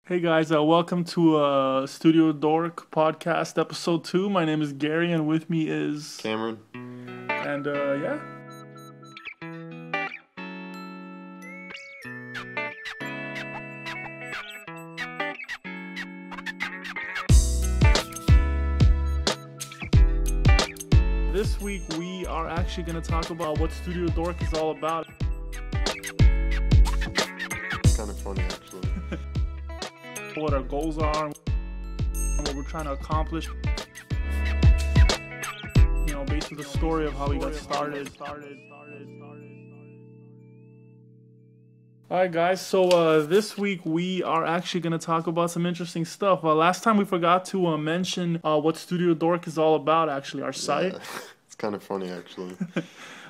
Hey guys, welcome to StudioDork Podcast episode 2. My name is Gary and with me is Cameron. And yeah. This week we are actually going to talk about what StudioDork is all about. It's kind of funny actually. What our goals are, what we're trying to accomplish. You know, basically the story of how we got started. Alright guys, so this week we are actually going to talk about some interesting stuff. Last time we forgot to mention what StudioDork is all about, actually, our site. Yeah, it's kind of funny actually.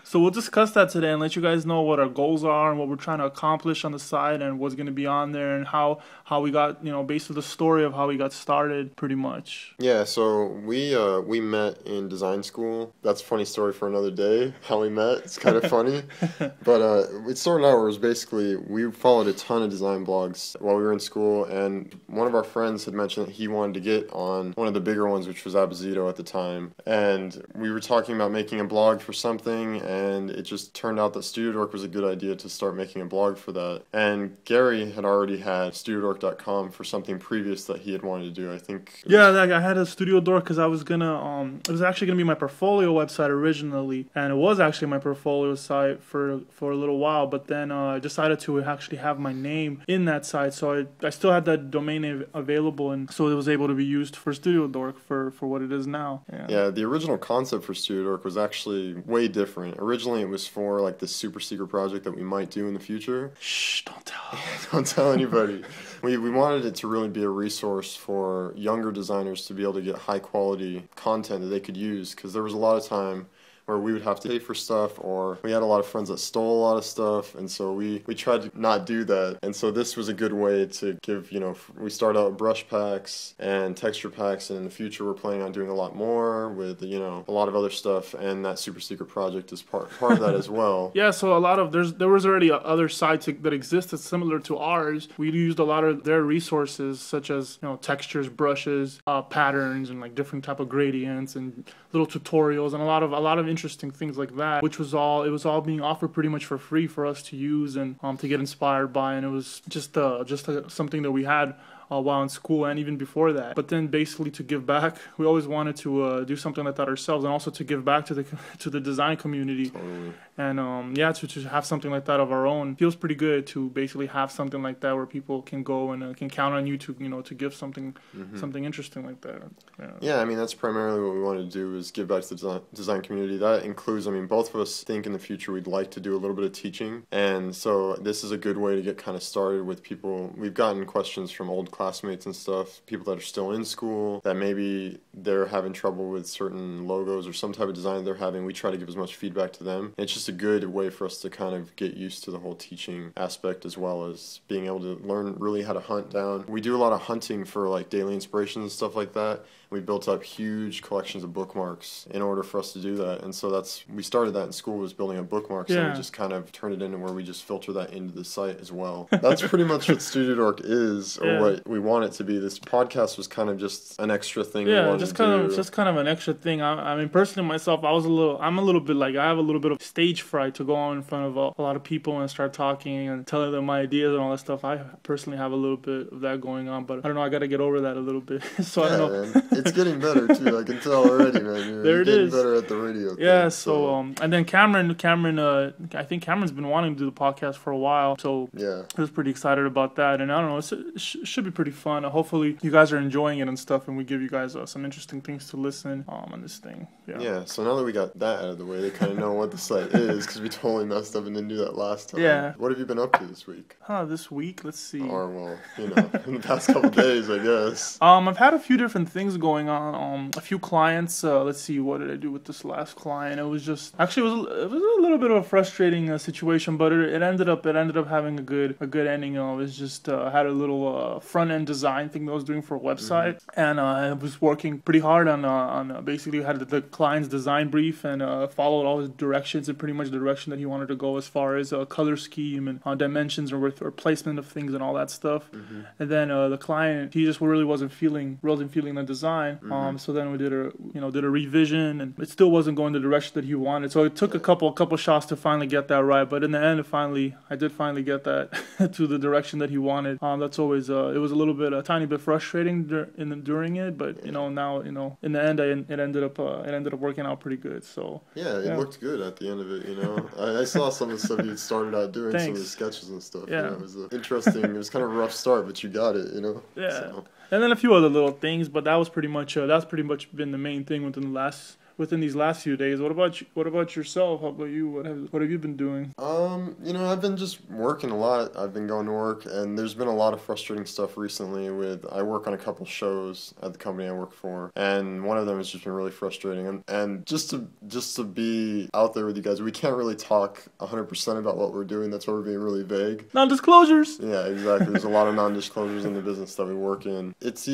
So we'll discuss that today and let you guys know what our goals are and what we're trying to accomplish on the site and what's going to be on there and how we got, you know, basically the story of how we got started pretty much. Yeah, so we met in design school. That's a funny story for another day, how we met. It's kind of funny. But it started out where it was basically, we followed a ton of design blogs while we were in school, and one of our friends had mentioned that he wanted to get on one of the bigger ones, which was Abazito at the time. And we were talking about making a blog for something, and it just turned out that StudioDork was a good idea to start making a blog for that. And Gary had already had StudioDork.com for something previous that he had wanted to do. I think. Yeah, I had a StudioDork because I was gonna. It was actually gonna be my portfolio website originally, and it was actually my portfolio site for a little while. But then I decided to actually have my name in that site, so I still had that domain available, and so it was able to be used for StudioDork for what it is now. Yeah, the original concept for StudioDork was actually way different. Originally, it was for like this super secret project that we might do in the future. Shh, don't tell. Don't tell anybody. We wanted it to really be a resource for younger designers to be able to get high quality content that they could use, because there was a lot of time where we would have to pay for stuff, or we had a lot of friends that stole a lot of stuff, and so we tried to not do that. And so this was a good way to give, you know, we started out with brush packs and texture packs, and in the future we're planning on doing a lot more with, you know, a lot of other stuff, and that super secret project is part of that as well. Yeah, so a lot of there was already other sites that existed similar to ours. We used a lot of their resources, such as, you know, textures, brushes, patterns, and like different type of gradients and little tutorials and a lot of interesting things like that, which was all being offered pretty much for free for us to use and to get inspired by, and it was just something that we had while in school and even before that. But then basically to give back, we always wanted to do something like that ourselves, and also to give back to the design community. Totally. And yeah, to have something like that of our own feels pretty good, to basically have something like that where people can go and can count on you to, you know, to give something interesting like that. Yeah, I mean, that's primarily what we wanted to do, is give back to the design community. That includes, I mean, both of us think in the future we'd like to do a little bit of teaching, and so this is a good way to get kind of started with people. We've gotten questions from old classmates and stuff, people that are still in school, that maybe they're having trouble with certain logos or some type of design they're having. We try to give as much feedback to them. It's just a good way for us to kind of get used to the whole teaching aspect, as well as being able to learn really how to hunt down. We do a lot of hunting for like daily inspirations and stuff like that. We built up huge collections of bookmarks in order for us to do that, and so we started that in school, was building up bookmarks, and we just kind of turned it into where we just filter that into the site as well. That's pretty much what StudioDork is, or what we want it to be. This podcast was kind of just an extra thing. Yeah, just kind of an extra thing. I mean, personally myself, I'm a little bit like, I have a little bit of stage fright to go on in front of a lot of people and start talking and telling them my ideas and all that stuff. I personally have a little bit of that going on, but I don't know, I got to get over that a little bit. So yeah, I don't know. Man. It's getting better too. I can tell already, man. You're getting better at the radio. Yeah. So and then Cameron, I think Cameron's been wanting to do the podcast for a while. So yeah, I was pretty excited about that. And I don't know, it should be pretty fun. Hopefully you guys are enjoying it and stuff, and we give you guys some interesting things to listen on this thing. Yeah. So now that we got that out of the way, they kind of know what the site is, because we totally messed up and didn't do that last time. Yeah. What have you been up to this week? This week, let's see. Or well, you know, in the past couple days, I guess. I've had a few different things going going on. A few clients. Let's see, what did I do with this last client? It was just actually it was a little bit of a frustrating situation, but it ended up having a good ending. It was just had a little front end design thing that I was doing for a website, and I was working pretty hard on basically had the client's design brief and followed all his directions and pretty much the direction that he wanted to go as far as color scheme and dimensions or placement of things and all that stuff. And then the client, he just really wasn't feeling the design. So then we did a revision, and it still wasn't going the direction that he wanted. So it took a couple shots to finally get that right. But in the end, I did finally get that to the direction that he wanted. That's always it was a tiny bit frustrating during it, but now in the end it ended up working out pretty good. So it looked good at the end of it. I saw some of the stuff you started out doing, some of the sketches and stuff. It was interesting. It was kind of a rough start, but you got it. So. And then a few other little things, but that was pretty much been the main thing within these last few days. What about yourself? How about you? What have you been doing? I've been just working a lot. I've been going to work, and there's been a lot of frustrating stuff recently I work on a couple shows at the company I work for, and one of them has just been really frustrating. And just to be out there with you guys, we can't really talk 100% about what we're doing. That's why we're being really vague. Non-disclosures. Yeah, exactly. There's a lot of non-disclosures in the business that we work in. It's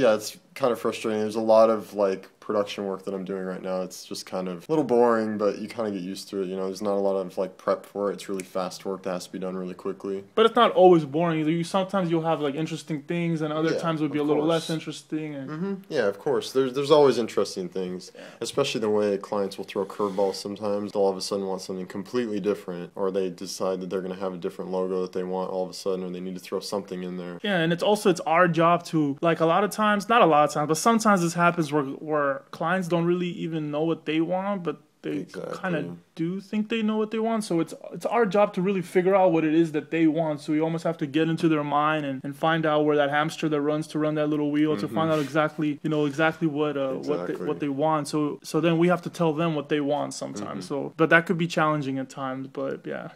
kind of frustrating. There's a lot of production work that I'm doing right now. It's just kind of a little boring, but you kind of get used to it. There's not a lot of prep for it. It's really fast work that has to be done really quickly. But it's not always boring. Sometimes you'll have interesting things, and other times would be a little less interesting. And... Yeah, of course. There's always interesting things, especially the way clients will throw curveballs sometimes. They'll all of a sudden want something completely different, or they decide that they're going to have a different logo that they want all of a sudden, or they need to throw something in there. Yeah, and it's our job to, not a lot of times, but sometimes this happens where clients don't really even know what they want, but they kind of do think they know what they want. So it's our job to really figure out what it is that they want. So we almost have to get into their mind and find out where that hamster that runs to run that little wheel to find out exactly what they want. So then we have to tell them what they want sometimes. So but that could be challenging at times. But yeah,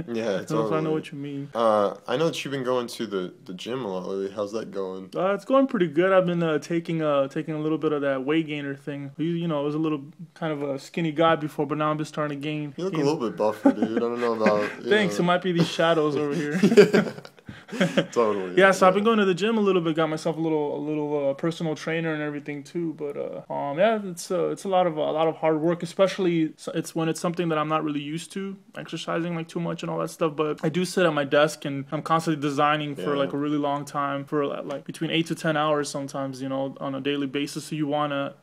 totally. I know what you mean. I know that you've been going to the gym a lot lately. How's that going? It's going pretty good. I've been taking a little bit of that weight gainer thing. I was a little kind of a skinny guy before, but now I'm just starting to gain. You look a little bit buffer, dude. I don't know about... Thanks. It might be these shadows over here. Totally. Yeah, so I've been going to the gym a little bit. Got myself a little personal trainer and everything too. But it's a lot of hard work, especially it's when it's something that I'm not really used to, exercising too much and all that stuff. But I do sit at my desk and I'm constantly designing for a really long time, for between 8 to 10 hours sometimes, on a daily basis. So you wanna,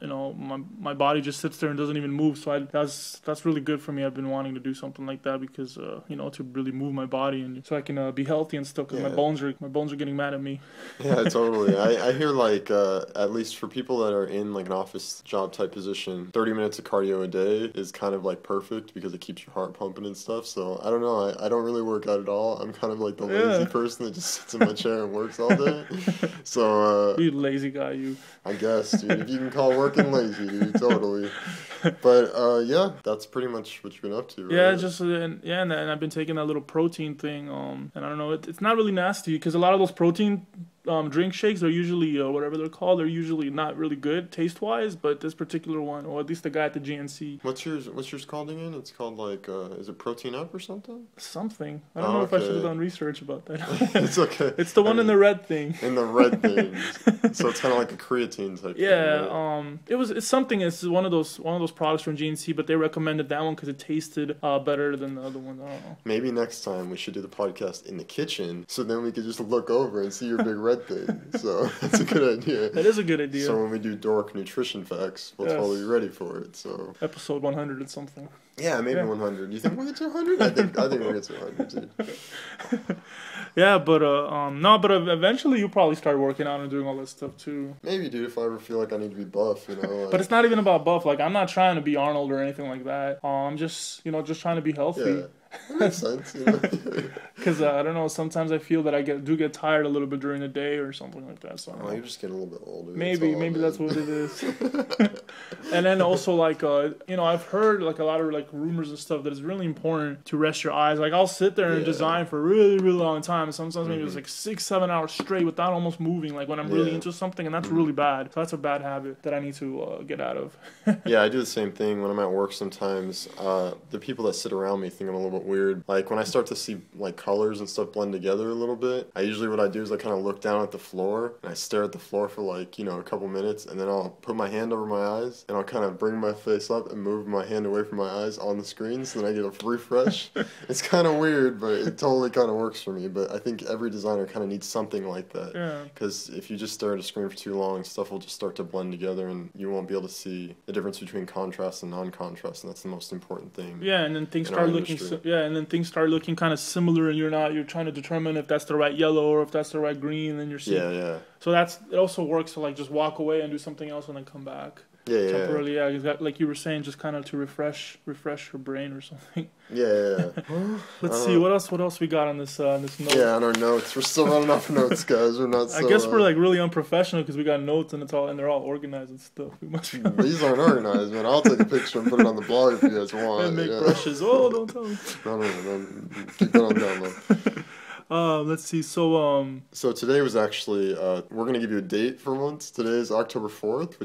my body just sits there and doesn't even move. So that's really good for me. I've been wanting to do something like that because to really move my body and so I can be healthy and stuff. Because my bones are getting mad at me. Yeah, totally. I hear at least for people that are in an office job type position, 30 minutes of cardio a day is kind of perfect because it keeps your heart pumping and stuff. So I don't know. I don't really work out at all. I'm kind of the lazy person that just sits in my chair and works all day. So you lazy guy, you. I guess, dude. If you can call working lazy, dude, totally. But that's pretty much what you've been up to, right? Yeah, and I've been taking that little protein thing. And I don't know, it's not really nasty because a lot of those protein drink shakes are usually whatever they're called. They're usually not really good taste wise, but this particular one, or at least the guy at the GNC. What's yours called again? It's called is it Protein Up or something? Something. I don't know if I should have done research about that. It's okay. It's the one in the red thing. In the red thing. So it's kind of like a creatine type. Yeah. Thing, right? It's something. It's one of those products from GNC, but they recommended that one because it tasted better than the other one. I don't know. Maybe next time we should do the podcast in the kitchen, so then we could just look over and see your big red thing. So that's a good idea. That is a good idea. So when we do Dork Nutrition Facts, we'll totally be ready for it. So episode 100 and something. Yeah, maybe 100. You think we'll get to 100? I think we'll get to 100, dude. Yeah, but eventually you'll probably start working out and doing all that stuff too. Maybe, dude, if I ever feel like I need to be buff, But it's not even about buff. I'm not trying to be Arnold or anything like that. I'm just trying to be healthy. That makes sense. You know? Because I don't know, sometimes I feel that I do get tired a little bit during the day or something like that. So Oh, you're just getting a little bit older. maybe that's what it is. And then also like I've heard like a lot of like rumors and stuff that it's really important to rest your eyes. Like I'll sit there and design for a really, really long time. Sometimes maybe it's like 6-7 hours straight without almost moving. Like when I'm really into something, and that's really bad. So that's a bad habit that I need to get out of. Yeah, I do the same thing when I'm at work sometimes. The people that sit around me think I'm a little bit weird. Like when I start to see like colors and stuff blend together a little bit, what I do is I kind of look down at the floor and I stare at the floor for like, a couple minutes, and then I'll put my hand over my eyes and I'll kind of bring my face up and move my hand away from my eyes on the screen so then I get a refresh. It's kind of weird, but it totally kind of works for me. But I think every designer kind of needs something like that. Yeah. Because if you just stare at a screen for too long, stuff will just start to blend together and you won't be able to see the difference between contrast and non-contrast, and that's the most important thing. Yeah, and then things start looking kind of similar, and you're trying to determine if that's the right yellow or if that's the right green, and then you're seeing. Yeah. So it also works to like just walk away and do something else and then come back. Temporarily, like you were saying, just kind of to refresh your brain or something. Yeah. Let's see what else we got on this note. Yeah, on our notes, we're still running off notes, guys. We're not. I guess we're like really unprofessional because we got notes and they're all organized and stuff. These aren't organized, man. I'll take a picture and put it on the blog if you guys want. And make brushes. Oh, don't tell me. No. Keep that on download. Let's see. So today was actually we're gonna give you a date for once. Today is October 4th,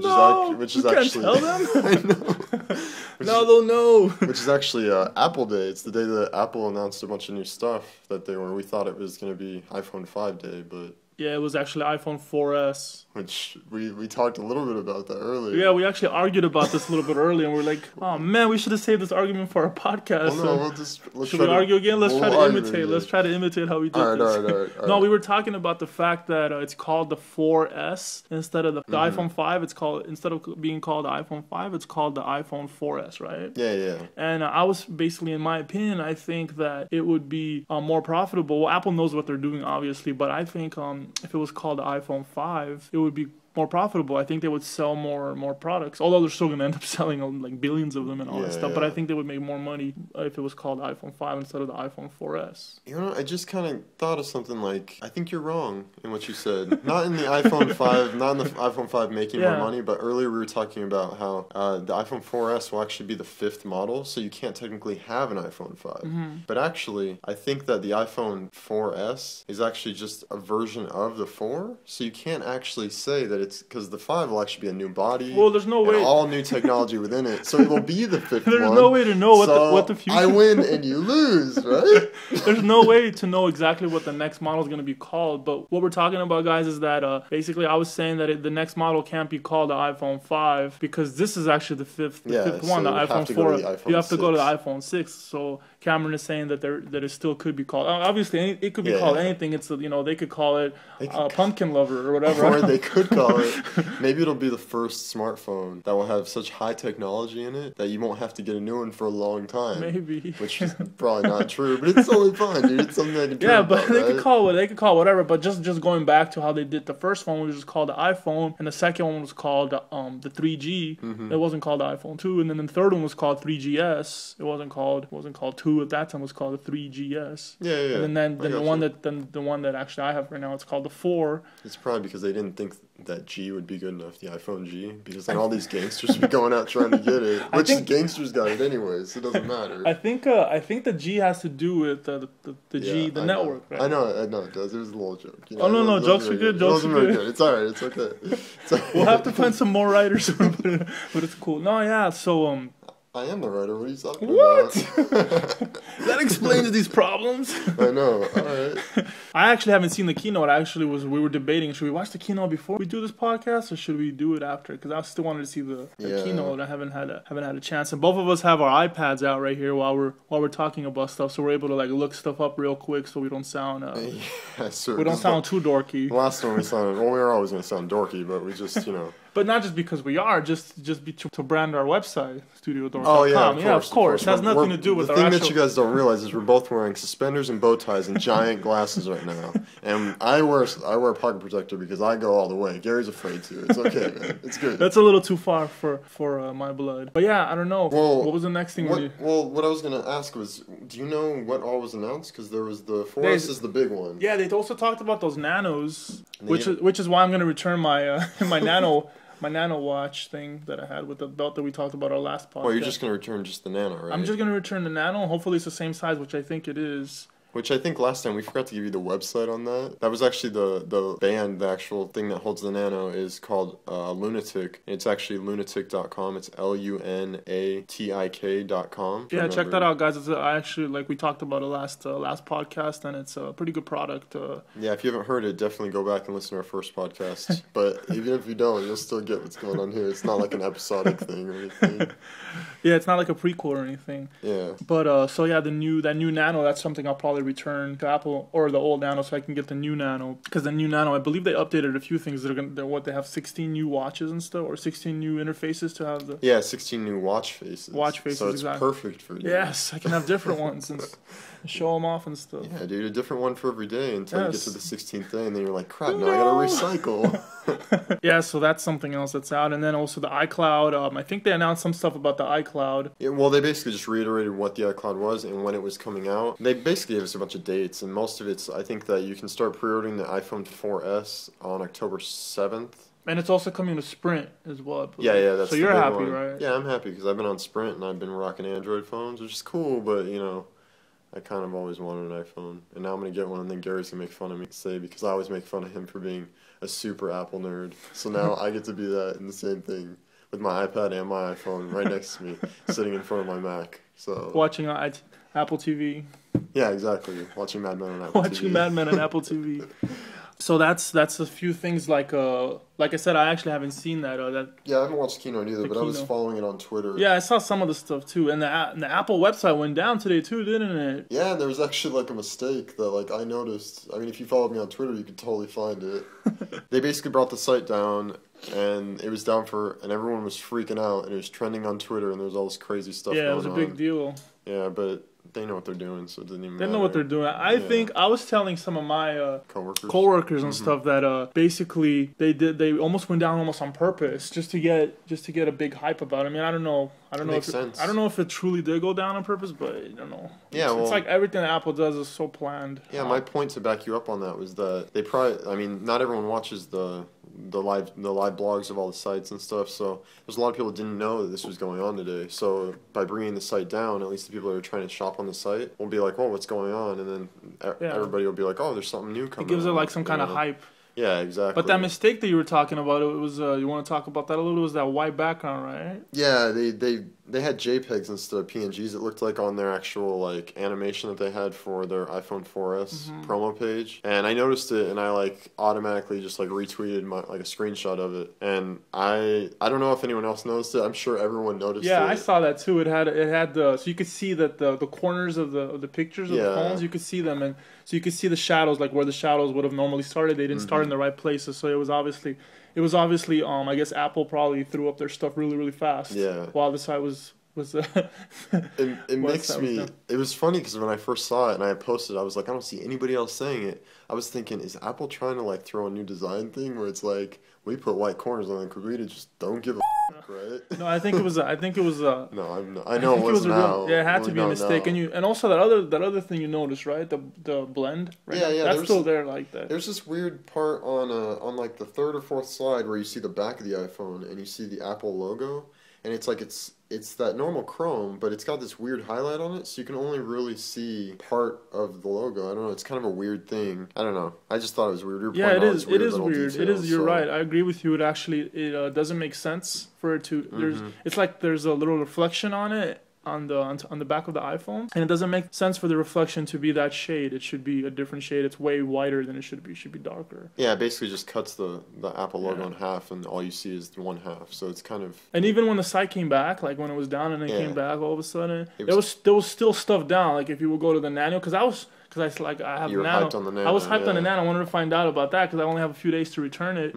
which is actually. Can't tell them. I know. Now they'll know. Which is actually Apple Day. It's the day that Apple announced a bunch of new stuff that we thought it was gonna be iPhone 5 Day, but. Yeah, it was actually iPhone 4S. Which we talked a little bit about that earlier. Yeah, we actually argued about this a little bit earlier, and we're like, oh man, we should have saved this argument for our podcast. Well, no, should we argue again? Let's try to imitate. Let's try to imitate how we did this. All right. No, we were talking about the fact that it's called the 4S instead of the iPhone 5. It's called, instead of being called the iPhone 5, it's called the iPhone 4S, right? Yeah. And I was basically, in my opinion, I think that it would be more profitable. Well, Apple knows what they're doing, obviously, but I think if it was called the iPhone 5, it would be more profitable. I think they would sell more products, although they're still going to end up selling like billions of them and all that stuff. But I think they would make more money if it was called iPhone 5 instead of the iPhone 4S. I just kind of thought of something like, I think you're wrong in what you said. Not in the iPhone 5, not in the iPhone 5 making more money, but earlier we were talking about how the iPhone 4S will actually be the 5th model, so you can't technically have an iPhone 5. Mm-hmm. But actually, I think that the iPhone 4S is actually just a version of the 4, so you can't actually say that it's because the 5 will actually be a new body. Well, there's no way. All new technology within it. So it will be the 5th one. There's no way to know what the future. I win and you lose, right? There's no way to know exactly what the next model is going to be called. But what we're talking about, guys, is that basically I was saying that the next model can't be called the iPhone 5 because this is actually the fifth one, the iPhone 4. You have to go to the iPhone 6. So Cameron is saying that it still could be called. Obviously, it could be called anything. It's they could call it Pumpkin Lover or whatever. Or they could call it. Maybe it'll be the first smartphone that will have such high technology in it that you won't have to get a new one for a long time. Maybe. Which is probably not true, but it's totally fine, dude. It's something I can care about, they could call whatever. But just going back to how they did the first one, which was called the iPhone, and the second one was called the 3G. Mm-hmm. It wasn't called the iPhone 2, and then the third one was called 3GS. It wasn't called 2 at that time. It was called the 3GS. Yeah. And then the one that actually I have right now, it's called the 4. It's probably because they didn't think that G would be good enough, the iPhone G, because then all these gangsters would be going out trying to get it. Which gangsters got it anyways, so it doesn't matter. I think the G has to do with the network, right? I know it does. It was a little joke. No, jokes are good. Jokes are good. It's alright. It's okay. We'll have to find some more writers, but it's cool. No, yeah. So I am the writer. What are you talking about? That explains these problems. I know. All right. I actually haven't seen the keynote. We were debating, should we watch the keynote before we do this podcast or should we do it after? Because I still wanted to see the keynote. I haven't had a chance. And both of us have our iPads out right here while we're talking about stuff, so we're able to like look stuff up real quick so we don't sound we don't sound too dorky. The last one we were always going to sound dorky, but we just But not just because we are, just to brand our website, StudioDork StudioDork.com. Yeah, of course. It has nothing to do with the our thing actual... that you guys don't realize is we're both wearing suspenders and bow ties and giant glasses right now. And I wear a pocket protector because I go all the way. Gary's afraid to. It's okay, man. It's good. That's a little too far for my blood. But yeah, I don't know. Well, what was the next thing? What I was going to ask was, do you know what all was announced? Because there was the 4S is the big one. Yeah, they also talked about those nanos, which is why I'm going to return my my nano watch thing that I had with the belt that we talked about our last podcast. Well, you're just going to return just the nano, right? I'm just going to return the nano. Hopefully it's the same size, which I think it is. Which I think last time we forgot to give you the website on that. That was actually the band, the actual thing that holds the nano is called Lunatic. It's actually lunatic.com. It's lunatik.com. Yeah, check that out, guys. I actually, like we talked about it last podcast, and it's a pretty good product. Yeah, if you haven't heard it, definitely go back and listen to our first podcast. But even if you don't, you'll still get what's going on here. It's not like an episodic thing or anything. Yeah, it's not like a prequel or anything. Yeah. But so yeah, that new nano, that's something I'll probably return to Apple, or the old nano, so I can get the new nano. Because the new nano, I believe they updated a few things. They have 16 new watches and stuff, or 16 new interfaces to have the... Yeah, 16 new watch faces. So it's exactly. perfect for you. Yes, I can have different ones and show them off and stuff. Yeah, dude, a different one for every day until you get to the 16th day, and then you're like, crap, now I gotta recycle. Yeah, so that's something else that's out. And then also the iCloud. I think they announced some stuff about the iCloud. Yeah, well, they basically just reiterated what the iCloud was and when it was coming out. They basically gave us a bunch of dates, and most of it's, I think that you can start pre-ordering the iPhone 4S on October 7th. And it's also coming to Sprint as well. Yeah, that's so the you're big happy, one. right? Yeah, I'm happy because I've been on Sprint and I've been rocking Android phones, which is cool, but, you know, I kind of always wanted an iPhone. And now I'm going to get one, and then Gary's going to make fun of me because I always make fun of him for being a super Apple nerd. So now I get to be that in the same thing with my iPad and my iPhone right next to me, sitting in front of my Mac. So watching Apple TV. Yeah, exactly. Watching Mad Men on Apple TV. Watching Mad Men on Apple TV. So that's a few things like I said, I actually haven't seen that. Yeah, I haven't watched Keynote either, but I was following it on Twitter. Yeah, I saw some of the stuff too, and the Apple website went down today too, didn't it? Yeah, there was actually like a mistake that I noticed. I mean, if you followed me on Twitter, you could totally find it. They basically brought the site down, and it was down and everyone was freaking out, and it was trending on Twitter, and there was all this crazy stuff going on. Yeah, it was a big deal. Yeah, but they know what they're doing, so it doesn't even matter. They know what they're doing. I think I was telling some of my coworkers and stuff that basically they almost went down almost on purpose just to get a big hype about it. I mean, I don't know if it truly did go down on purpose, but I don't know. Yeah, it's like everything that Apple does is so planned. Yeah, my point to back you up on that was that they probably, I mean, not everyone watches the live blogs of all the sites and stuff, so there's a lot of people who didn't know that this was going on today. So by bringing the site down, at least the people that are trying to shop on the site will be like, oh, what's going on? And then everybody will be like, oh, there's something new coming. It gives it like some kind of hype. Yeah, exactly. But that mistake that you were talking about, it was you want to talk about that a little? It was that white background, right? Yeah, they had JPEGs instead of PNGs. It looked like on their actual like animation that they had for their iPhone 4S promo page. And I noticed it, and I automatically just retweeted a screenshot of it. And I don't know if anyone else noticed it. I'm sure everyone noticed it. Yeah, I saw that too. It had so you could see that the corners of the pictures of the phones, you could see them, and so you could see the shadows, like where the shadows would have normally started. They didn't start in the right places, so it was obviously I guess Apple probably threw up their stuff really, really fast. Yeah. While the site was it makes me. It was funny because when I first saw it and I posted, I was like, I don't see anybody else saying it. I was thinking, is Apple trying to throw a new design thing where it's like we put white corners on it because we just don't give a right? No, I think it was. No, I know it was now. Yeah, it had to be a mistake, and also that other thing you noticed, right? The blend. Right? Yeah. That's still there like that. There's this weird part on the third or fourth slide where you see the back of the iPhone and you see the Apple logo, and it's it's that normal chrome, but it's got this weird highlight on it, so you can only really see part of the logo. I don't know. It's kind of a weird thing. I don't know. I just thought it was weird. Yeah, it is. It is weird. It is. You're right. I agree with you. It doesn't make sense for it to. It's like there's a little reflection on it on the back of the iPhone, and it doesn't make sense for the reflection to be that shade. It should be a different shade. It's way whiter than it should be. It should be darker. Yeah, it basically just cuts the Apple logo in half, and all you see is the one half. So it's kind of. And even when the site came back, like when it was down and it came back, all of a sudden there was still stuff down. Like if you would go to the Nano, because because I have You were Nano. hyped on the Nano. I was hyped on the yeah. Nano. I wanted to find out about that because I only have a few days to return it.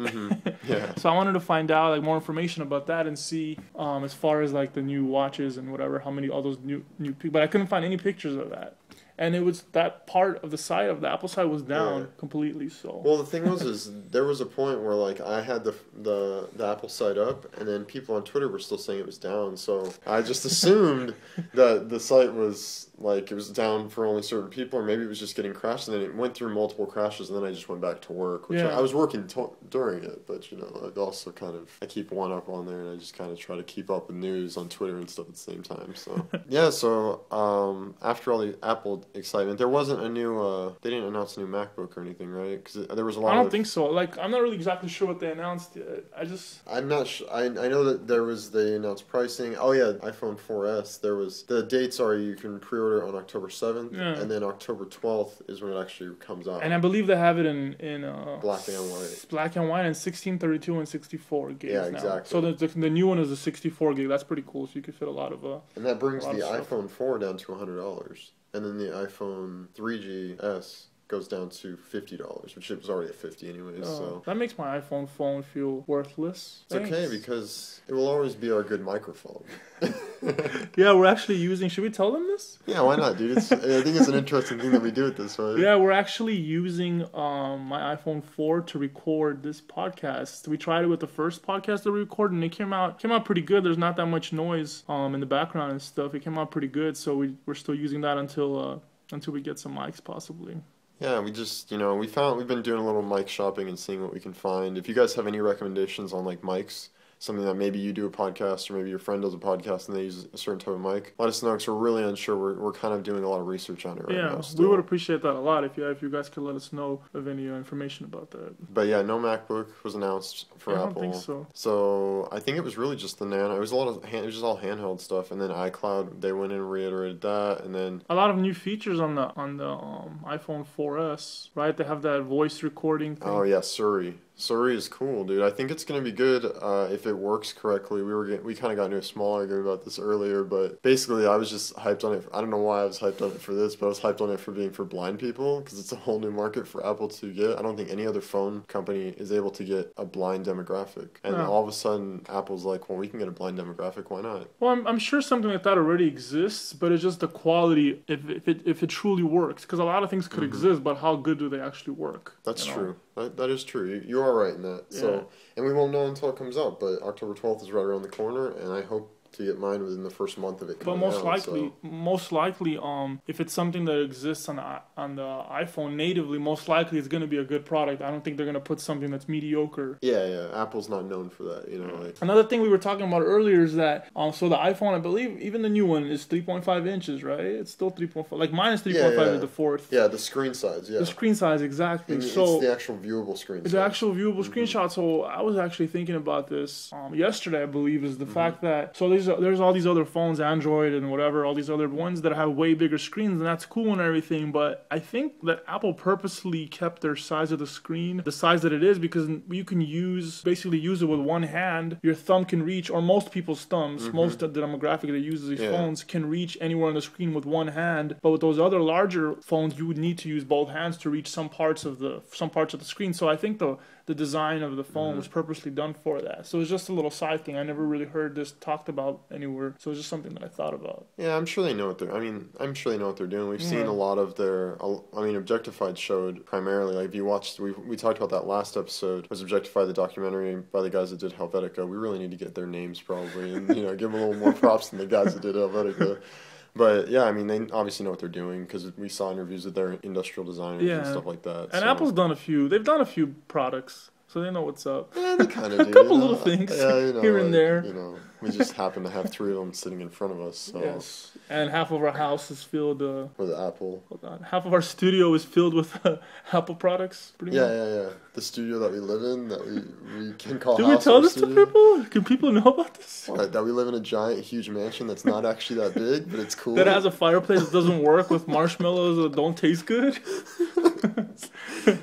Yeah. So I wanted to find out like more information about that and see as far as like the new watches and whatever, how many all those new people. But I couldn't find any pictures of that. And it was that part of the site of the Apple site was down completely. So well, the thing is there was a point where like I had the Apple site up, and then people on Twitter were still saying it was down. So I just assumed that the site was like it was down for only certain people, or maybe it was just getting crashed. And then it went through multiple crashes, and then I just went back to work, which I was working during it. But you know, I also I keep one up on there, and I just kind of try to keep up with news on Twitter and stuff at the same time. So yeah, so after all the Apple excitement, there wasn't a new they didn't announce a new MacBook or anything, right? Because there was a lot I don't think so. Like, I'm not really exactly sure what they announced yet. I'm not sure. I know that they announced pricing. Oh yeah, iPhone 4S. There was the dates are you can pre-order on October 7th, and then October 12th is when it actually comes out. And I believe they have it in black and white. Black and white and 16, 32, and 64 gigs. Yeah, now. exactly. So the new one is a 64 gig. That's pretty cool. So you could fit a lot of. And that brings the iPhone 4 down to $100. And then the iPhone 3GS goes down to $50, which it was already at $50 anyways. So that makes my iPhone phone feel worthless. It's okay because it will always be our good microphone. Yeah, we're actually using. Should we tell them this? Yeah, why not, dude? I think it's an interesting thing that we do it this way. Yeah, we're actually using my iPhone 4 to record this podcast. We tried it with the first podcast that we recorded, and it came out pretty good. There's not that much noise in the background and stuff. It came out pretty good, so we're still using that until we get some mics possibly. Yeah, we just, we've been doing a little mic shopping and seeing what we can find. If you guys have any recommendations on like mics, something that maybe you do a podcast or maybe your friend does a podcast and they use a certain type of mic, let us know because we're really unsure. We're kind of doing a lot of research on it right now. Yeah, we would appreciate that a lot if you guys could let us know of any information about that. But yeah, no MacBook was announced for Apple. I don't think so. So I think it was really just the Nano. It was it was just all handheld stuff, and then iCloud they went in and reiterated that, and then a lot of new features on the iPhone 4S, right? They have that voice recording thing. Oh yeah, Siri. Siri is cool, dude. I think it's gonna be good if it works correctly. We kind of got into a small argument about this earlier, but basically I was just hyped on it. I don't know why I was hyped on it for this, but I was hyped on it for being for blind people because it's a whole new market for Apple to get. I don't think any other phone company is able to get a blind demographic, and all of a sudden Apple's like, well, we can get a blind demographic. Why not? Well, I'm sure something like that already exists, but it's just the quality if it truly works. Because a lot of things could exist, but how good do they actually work? That's true. That is true. You are right in that. Yeah. So, and we won't know until it comes out. But October 12th is right around the corner, and I hope to get mine within the first month of it coming out. But most likely, if it's something that exists on the iPhone natively, most likely it's going to be a good product. I don't think they're going to put something that's mediocre. Yeah. Apple's not known for that, like. Another thing we were talking about earlier is that so the iPhone, I believe, even the new one is 3.5 inches, right? It's still 3.5. Like mine is 3.5 at the fourth. Yeah, the screen size. Yeah. The screen size exactly. And so it's the actual viewable screen. It's the actual viewable screenshot. So I was actually thinking about this yesterday. I believe is the fact that there's all these other phones, Android and whatever, all these other ones that have way bigger screens, and that's cool and everything, but I think that Apple purposely kept their size of the screen the size that it is because you can basically use it with one hand. Your thumb can reach, or most people's thumbs, most of the demographic that uses these phones can reach anywhere on the screen with one hand, but with those other larger phones, you would need to use both hands to reach some parts of the screen. So I think the design of the phone was purposely done for that. So it's just a little side thing. I never really heard this talked about anywhere. So it's just something that I thought about. Yeah, I'm sure they know what they're doing. We've seen a lot of their, Objectified showed primarily, like if you watched, we talked about that last episode, was Objectified, the documentary by the guys that did Helvetica. We really need to get their names probably and, give them a little more props than the guys that did Helvetica. But yeah, they obviously know what they're doing because we saw interviews with their industrial designers and stuff like that. And Apple's they've done a few products, so they know what's up. Yeah, they kind of do. A couple little things here and there. We just happen to have three of them sitting in front of us. So. Yes, and half of our house is filled with Apple. Hold on, half of our studio is filled with Apple products. Pretty much. Yeah. The studio that we live in, that we can call. Do we tell this to people? Can people know about this? What, that we live in a giant, huge mansion that's not actually that big, but it's cool. That has a fireplace that doesn't work with marshmallows that don't taste good.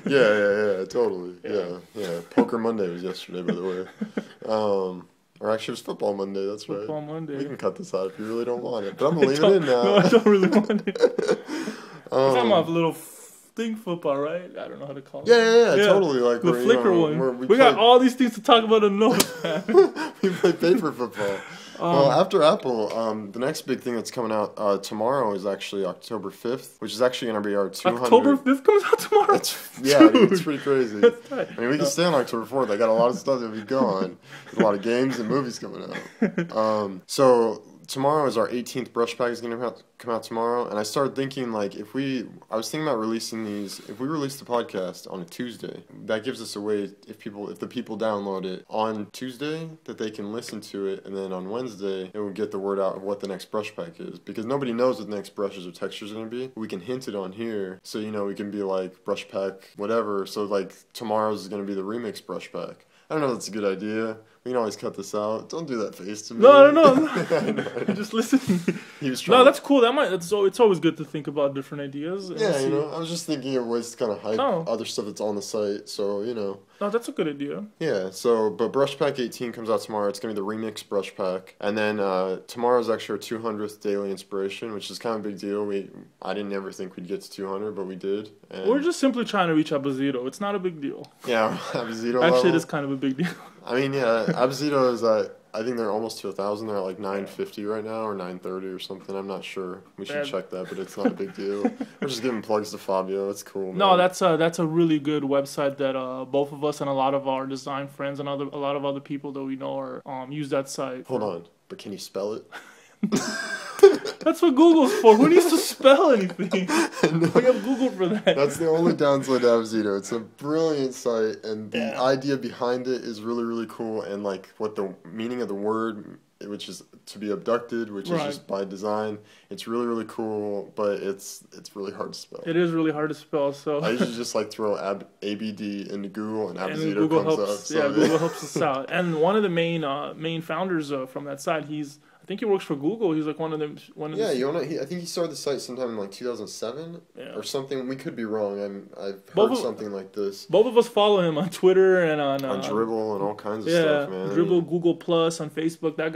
Yeah, totally. Yeah. Poker Monday was yesterday, by the way. Or actually, it was Football Monday, that's right. Football Monday. We can cut this out if you really don't want it. But I'm leaving it in now. No, I don't really want it. You're talking about a little thing football, right? I don't know how to call it. Yeah, totally. Like the flicker one. We got all these things to talk about in notes, man. We play paper football. Well, after Apple, the next big thing that's coming out tomorrow is actually October 5th, which is actually going to be our 200. October 5th comes out tomorrow? Dude, it's pretty crazy. That's tight. I mean, we can stay on October 4th. I got a lot of stuff that we go on. There's a lot of games and movies coming out. So tomorrow is our 18th brush pack is going to come out tomorrow, and I started thinking, like, I was thinking about releasing these, if we release the podcast on a Tuesday, that gives us a way, if the people download it on Tuesday, that they can listen to it, and then on Wednesday, it will get the word out of what the next brush pack is, because nobody knows what the next brushes or textures are going to be. We can hint it on here, so, we can be like, brush pack, whatever, so, like, tomorrow's is going to be the remix brush pack. I don't know if that's a good idea. We can always cut this out. Don't do that face to me. No. Just listen. He was trying. No, that's cool. It's always good to think about different ideas. Yeah, I was just thinking of ways to kind of hype other stuff that's on the site. So, No, that's a good idea. Yeah, but Brush Pack 18 comes out tomorrow. It's going to be the remix Brush Pack. And then tomorrow's actually our 200th daily inspiration, which is kind of a big deal. I didn't ever think we'd get to 200, but we did. And we're just simply trying to reach Abazito. It's not a big deal. Yeah, Abazito Actually, it is kind of a big deal. I mean, yeah, Abazito is I think they're almost to 1,000. They're at like 950 right now or 930 or something. I'm not sure. We should check that, but it's not a big deal. We're just giving plugs to Fabio. It's cool, man. No, that's a really good website that both of us and a lot of our design friends and a lot of other people that we know are use that site. Hold on, but can you spell it? That's what Google's for. Who needs to spell anything? We have Google for that. That's the only downside to Avzito. It's a brilliant site, and the idea behind it is really, really cool. And like what the meaning of the word, which is to be abducted, which is just by design. It's really, really cool, but it's really hard to spell. It is really hard to spell. So I usually just like throw ABD into Google, and Avzito comes up. So Google helps us out. And one of the main founders from that site, I think he works for Google. He's like one of them. I think he started the site sometime in like 2007 or something. We could be wrong. I've heard something like this. Both of us follow him on Twitter and on Dribbble and all kinds of stuff, man. Dribbble, Google Plus, on Facebook. That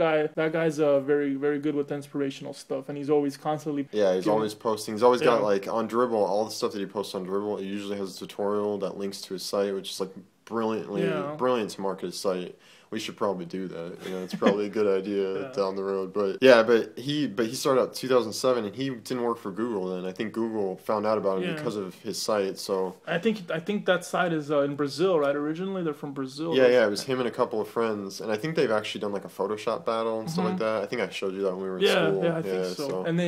guy's very, very good with inspirational stuff, and he's always constantly. Yeah, he's always posting. He's always got like on Dribbble, all the stuff that he posts on Dribbble. He usually has a tutorial that links to his site, which is like brilliant to market his site. We should probably do that. It's probably a good idea down the road. But he started out 2007, and he didn't work for Google then. I think Google found out about him because of his site. So I think that site is in Brazil, right? Originally, they're from Brazil. Yeah. It was him and a couple of friends, and I think they've actually done like a Photoshop battle and stuff like that. I think I showed you that when we were in school. Yeah, I think so. And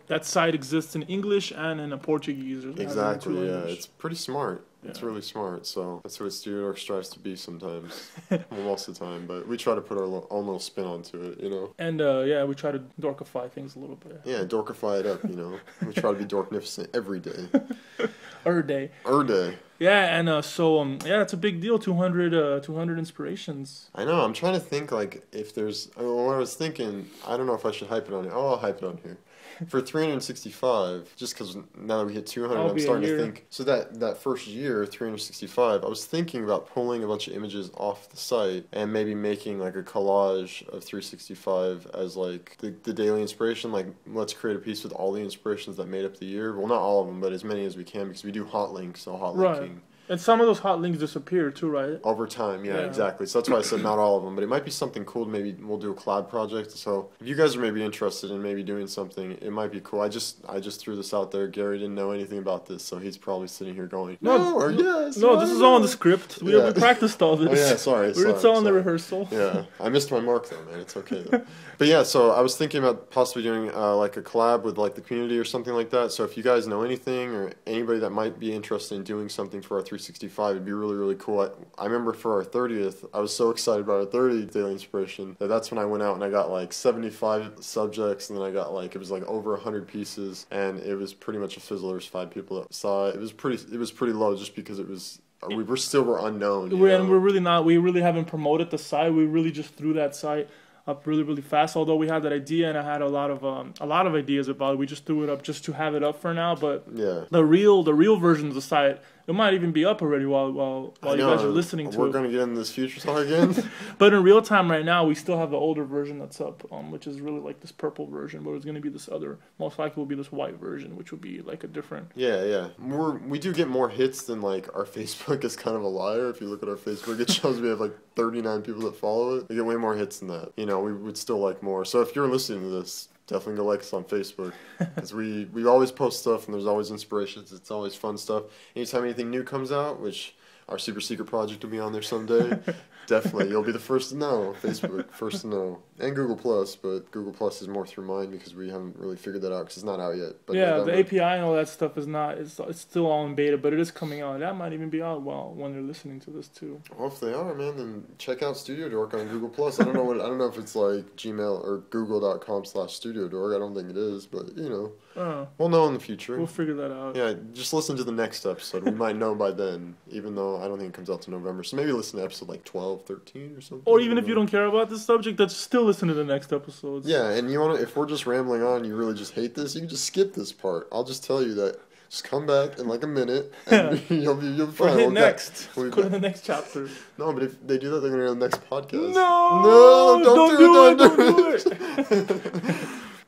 that site exists in English and in Portuguese. Exactly. Yeah, it's pretty smart. It's really smart, so that's what StudioDork strives to be sometimes. Well, most of the time, but we try to put our own little spin onto it, And, we try to dorkify things a little bit. Yeah, dorkify it up, We try to be dorknificent every day. Day. Yeah, and it's a big deal, 200 inspirations. I know, I'm trying to think, like, if there's... When I was thinking, I don't know if I should hype it on here. Oh, I'll hype it on here. For 365, just because now that we hit 200, I'm starting to think. So that first year, 365, I was thinking about pulling a bunch of images off the site and maybe making like a collage of 365 as like the daily inspiration. Like, let's create a piece with all the inspirations that made up the year. Well, not all of them, but as many as we can, because we do hot links, so hot linking. And some of those hot links disappear too, right? Over time, yeah, exactly. So that's why I said not all of them, but it might be something cool. Maybe we'll do a collab project. So if you guys are maybe interested in maybe doing something, it might be cool. I just threw this out there. Gary didn't know anything about this, so he's probably sitting here going, no, or yes. No, this is all in the script. We practiced all this. Oh, yeah, sorry. It's all in the rehearsal. Yeah, I missed my mark though, man. It's okay though. But yeah, so I was thinking about possibly doing like a collab with like the community or something like that. So if you guys know anything or anybody that might be interested in doing something for our 365, it'd be really, really cool. I remember for our 30th, I was so excited about our 30th daily inspiration that's when I went out and I got like 75 subjects, and then I got like, it was like over 100 pieces, and it was pretty much a fizzle. There was 5 people that saw it. It was pretty low just because it was, we were unknown. And we really haven't promoted the site. We really just threw that site up really, really fast. Although we had that idea, and I had a lot of ideas about it. We just threw it up just to have it up for now. But the real version of the site It might even be up already while you guys are listening to it. We're going to get into this future talk again. But in real time right now, we still have the older version that's up, which is really like this purple version, but it's going to be this other, most likely will be this white version, which will be like a different... Yeah. We do get more hits than like our Facebook is kind of a liar. If you look at our Facebook, it shows we have like 39 people that follow it. We get way more hits than that. You know, we would still like more. So if you're listening to this, definitely go like us on Facebook, because we always post stuff and there's always inspirations. It's always fun stuff. Anytime anything new comes out, which our super secret project will be on there someday, definitely you'll be the first to know. Facebook, first to know, and Google Plus, but Google Plus is more through mine because we haven't really figured that out because it's not out yet. But yeah, the API and all that stuff is not. It's still all in beta, but it is coming out. That might even be out when they're listening to this too. Well, if they are, man, then check out StudioDork on Google Plus. I don't know if it's like Gmail or Google.com/StudioDork. I don't think it is, but you know. We'll know in the future. We'll figure that out. Yeah, just listen to the next episode. We might know by then, even though I don't think it comes out to November. So maybe listen to episode like 12, 13 or something. Or even if you don't care about this subject, that's still listen to the next episodes. Yeah, and if we're just rambling on, you really just hate this, you can just skip this part. I'll just tell you that. Just come back in like a minute, and you'll be fine. Or hit next. Go to the next chapter. No, but if they do that, they're going to go to the next podcast. No, don't do it.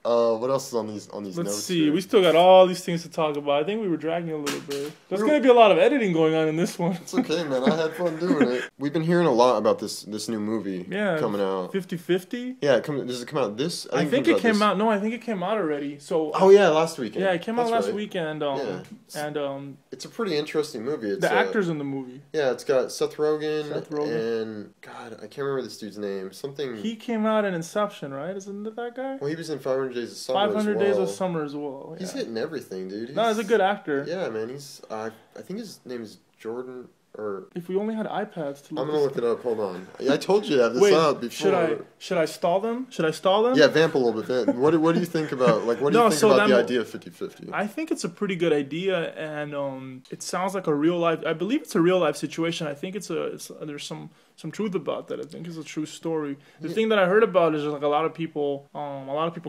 What else is on these notes? Let's see. Here? We still got all these things to talk about. I think we were dragging a little bit. There's going to be a lot of editing going on in this one. It's okay, man. I had fun doing it. We've been hearing a lot about this new movie coming out. 50-50? Yeah, does it come out this? I think it came out. No, I think it came out already. So. Oh yeah, last weekend. Yeah, it came out last weekend. And it's a pretty interesting movie. It's the actors in the movie. Yeah, it's got Seth Rogen. And God, I can't remember this dude's name. Something. He came out in Inception, right? Isn't it that guy? Well, he was in 500 Days of Summer. 500 Days of Summer as well. Yeah. He's hitting everything, dude. He's a good actor. Yeah, man. He's. I think his name is Jordan. Or if we only had iPads to look. I'm gonna look it up. Hold on. I told you to have this out before. Should I stall them? Yeah, vamp a little bit. What do you think about what do you think about the idea of 50-50? I think it's a pretty good idea, and it sounds like a real life. I believe it's a real life situation. I think there's some truth about that. I think it's a true story. The thing that I heard about is like a lot of people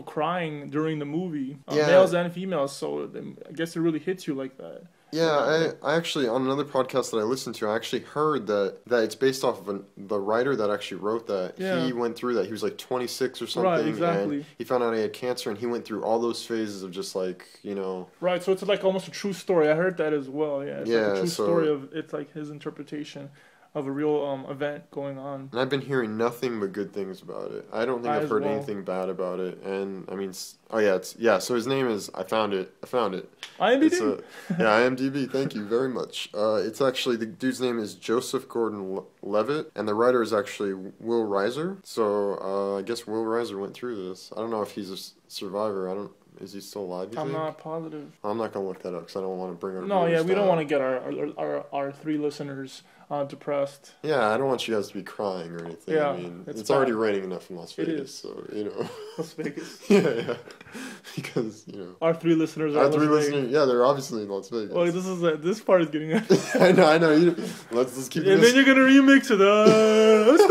crying during the movie, males and females. So I guess it really hits you like that. Yeah, I actually, on another podcast that I listened to, I actually heard that it's based off of the writer that actually wrote that. Yeah. He went through that. He was like 26 or something. Right, exactly. And he found out he had cancer, and he went through all those phases of just like, you know. Right, so it's like almost a true story. I heard that as well, yeah. It's like a true story of, it's like his interpretation of a real event going on. And I've been hearing nothing but good things about it. I don't think I've heard anything bad about it. And I mean, so his name is, I found it. IMDb? IMDb, thank you very much. It's actually, the dude's name is Joseph Gordon-Levitt, and the writer is actually Will Reiser. So I guess Will Reiser went through this. I don't know if he's a survivor. Is he still alive, I'm not positive. I'm not going to look that up because I don't want to bring our we don't want to get our 3 listeners depressed. Yeah, I don't want you guys to be crying or anything. Yeah, I mean, it's already raining enough in Las Vegas. It is. So, you know. Las Vegas. Yeah. Because, you know. Our 3 listeners are in Las Vegas. Yeah, they're obviously in Las Vegas. Well, this part is getting... I know. Let's just keep it. And then you're going to remix it. That's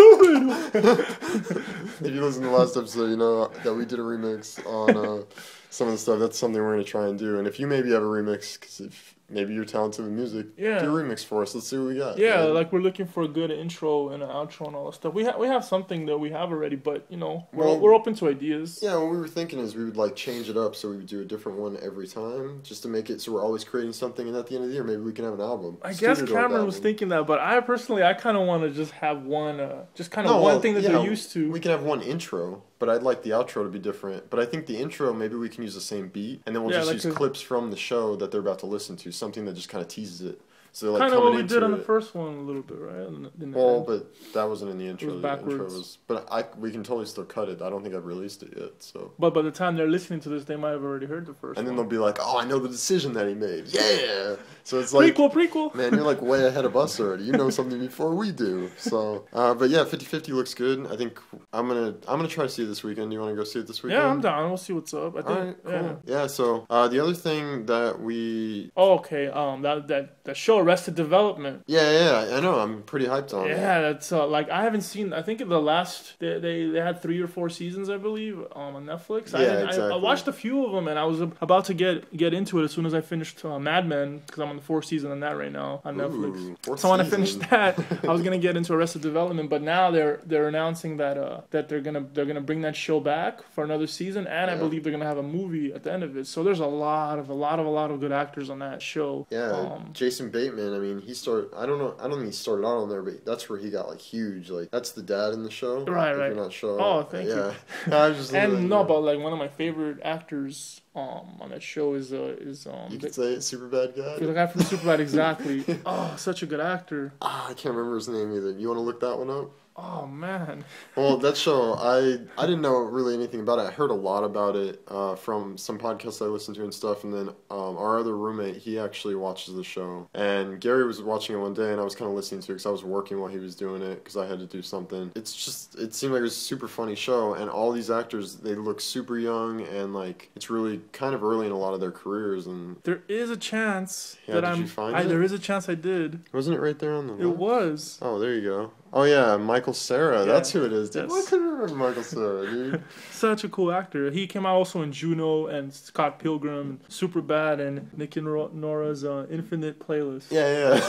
stupid. If you listen to the last episode, you know that we did a remix on... some of the stuff, that's something we're going to try and do. And if you maybe have a remix, because if maybe you're talented with music, do a remix for us. Let's see what we got. Yeah, like we're looking for a good intro and an outro and all that stuff. We have something that we have already, but, you know, we're open to ideas. Yeah, what we were thinking is we would, like, change it up so we would do a different one every time, just to make it so we're always creating something, and at the end of the year, maybe we can have an album. I guess Cameron was thinking that, but I kind of want to just have one, one thing that they're used to. We can have one intro. But I'd like the outro to be different. But I think the intro, maybe we can use the same beat. And then we'll just use clips from the show that they're about to listen to. Something that just kind of teases it. So like kind of what we did on the first one a little bit, right? But that wasn't in the intro. It was backwards. We can totally still cut it. I don't think I've released it yet. So. But by the time they're listening to this, they might have already heard the first one. And then they'll be like, oh, I know the decision that he made. Yeah! So it's like... Prequel! Man, you're like way ahead of us already. You know something before we do. So, but yeah, 50-50 looks good. I think I'm gonna try to see it this weekend. Do you want to go see it this weekend? Yeah, I'm down. We'll see what's up. I think, all right, cool. Yeah, so the other thing that we... Oh, okay. That show Arrested Development? Yeah, I know. I'm pretty hyped on it. Yeah, that's like I haven't seen. I think the last they had 3 or 4 seasons, I believe, on Netflix. Yeah, exactly. I watched a few of them, and I was about to get into it as soon as I finished Mad Men, because I'm on the 4th season on that right now on Netflix. So when I finished that, I was gonna get into Arrested Development, but now they're announcing that they're gonna bring that show back for another season, and I believe they're gonna have a movie at the end of it. So there's a lot of good actors on that show. Yeah, Jason Bateman. I mean, he started. I don't think he started out on there, but that's where he got like huge. Like that's the dad in the show. Right. If you're not sure. Oh, thank you. I was just but like one of my favorite actors on that show is you could say it, Superbad guy. The guy from Superbad, exactly. Oh, such a good actor. I can't remember his name either. You want to look that one up? Oh man. Well, that show, I didn't know really anything about it. I heard a lot about it from some podcasts I listened to and stuff, and then our other roommate, he actually watches the show. And Gary was watching it one day, and I was kind of listening to it because I was working while he was doing it because I had to do something. It seemed like it was a super funny show, and all these actors, they look super young, and like it's really kind of early in a lot of their careers. And there is a chance that did you find it? There is a chance I did. Wasn't it right there on the list? It was. Oh, there you go. Oh yeah, Michael Cera. Yeah, that's who it is. Dude. yes. I couldn't remember Michael Cera, dude. Such a cool actor. He came out also in Juno and Scott Pilgrim, Superbad, and Nick and Nora's Infinite Playlist. Yeah.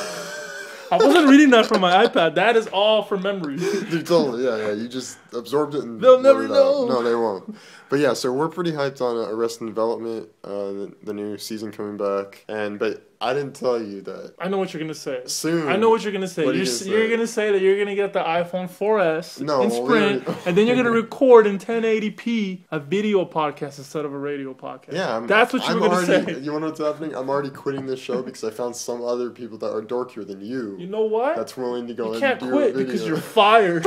I wasn't reading that from my iPad. That is all from memory. Dude, totally. Yeah. You just absorbed it and they'll never know. No, they won't. But yeah, so we're pretty hyped on Arrested Development, the new season coming back. But I didn't tell you that. I know what you're gonna say. Soon. I know what you're gonna say. You're gonna say that you're gonna get the iPhone 4S in Sprint, and then you're gonna record in 1080p a video podcast instead of a radio podcast. Yeah, that's what you were gonna say. You wanna know what's happening? I'm already quitting this show because I found some other people that are dorkier than you. You know what? That's willing to go. You can't quit because you're fired.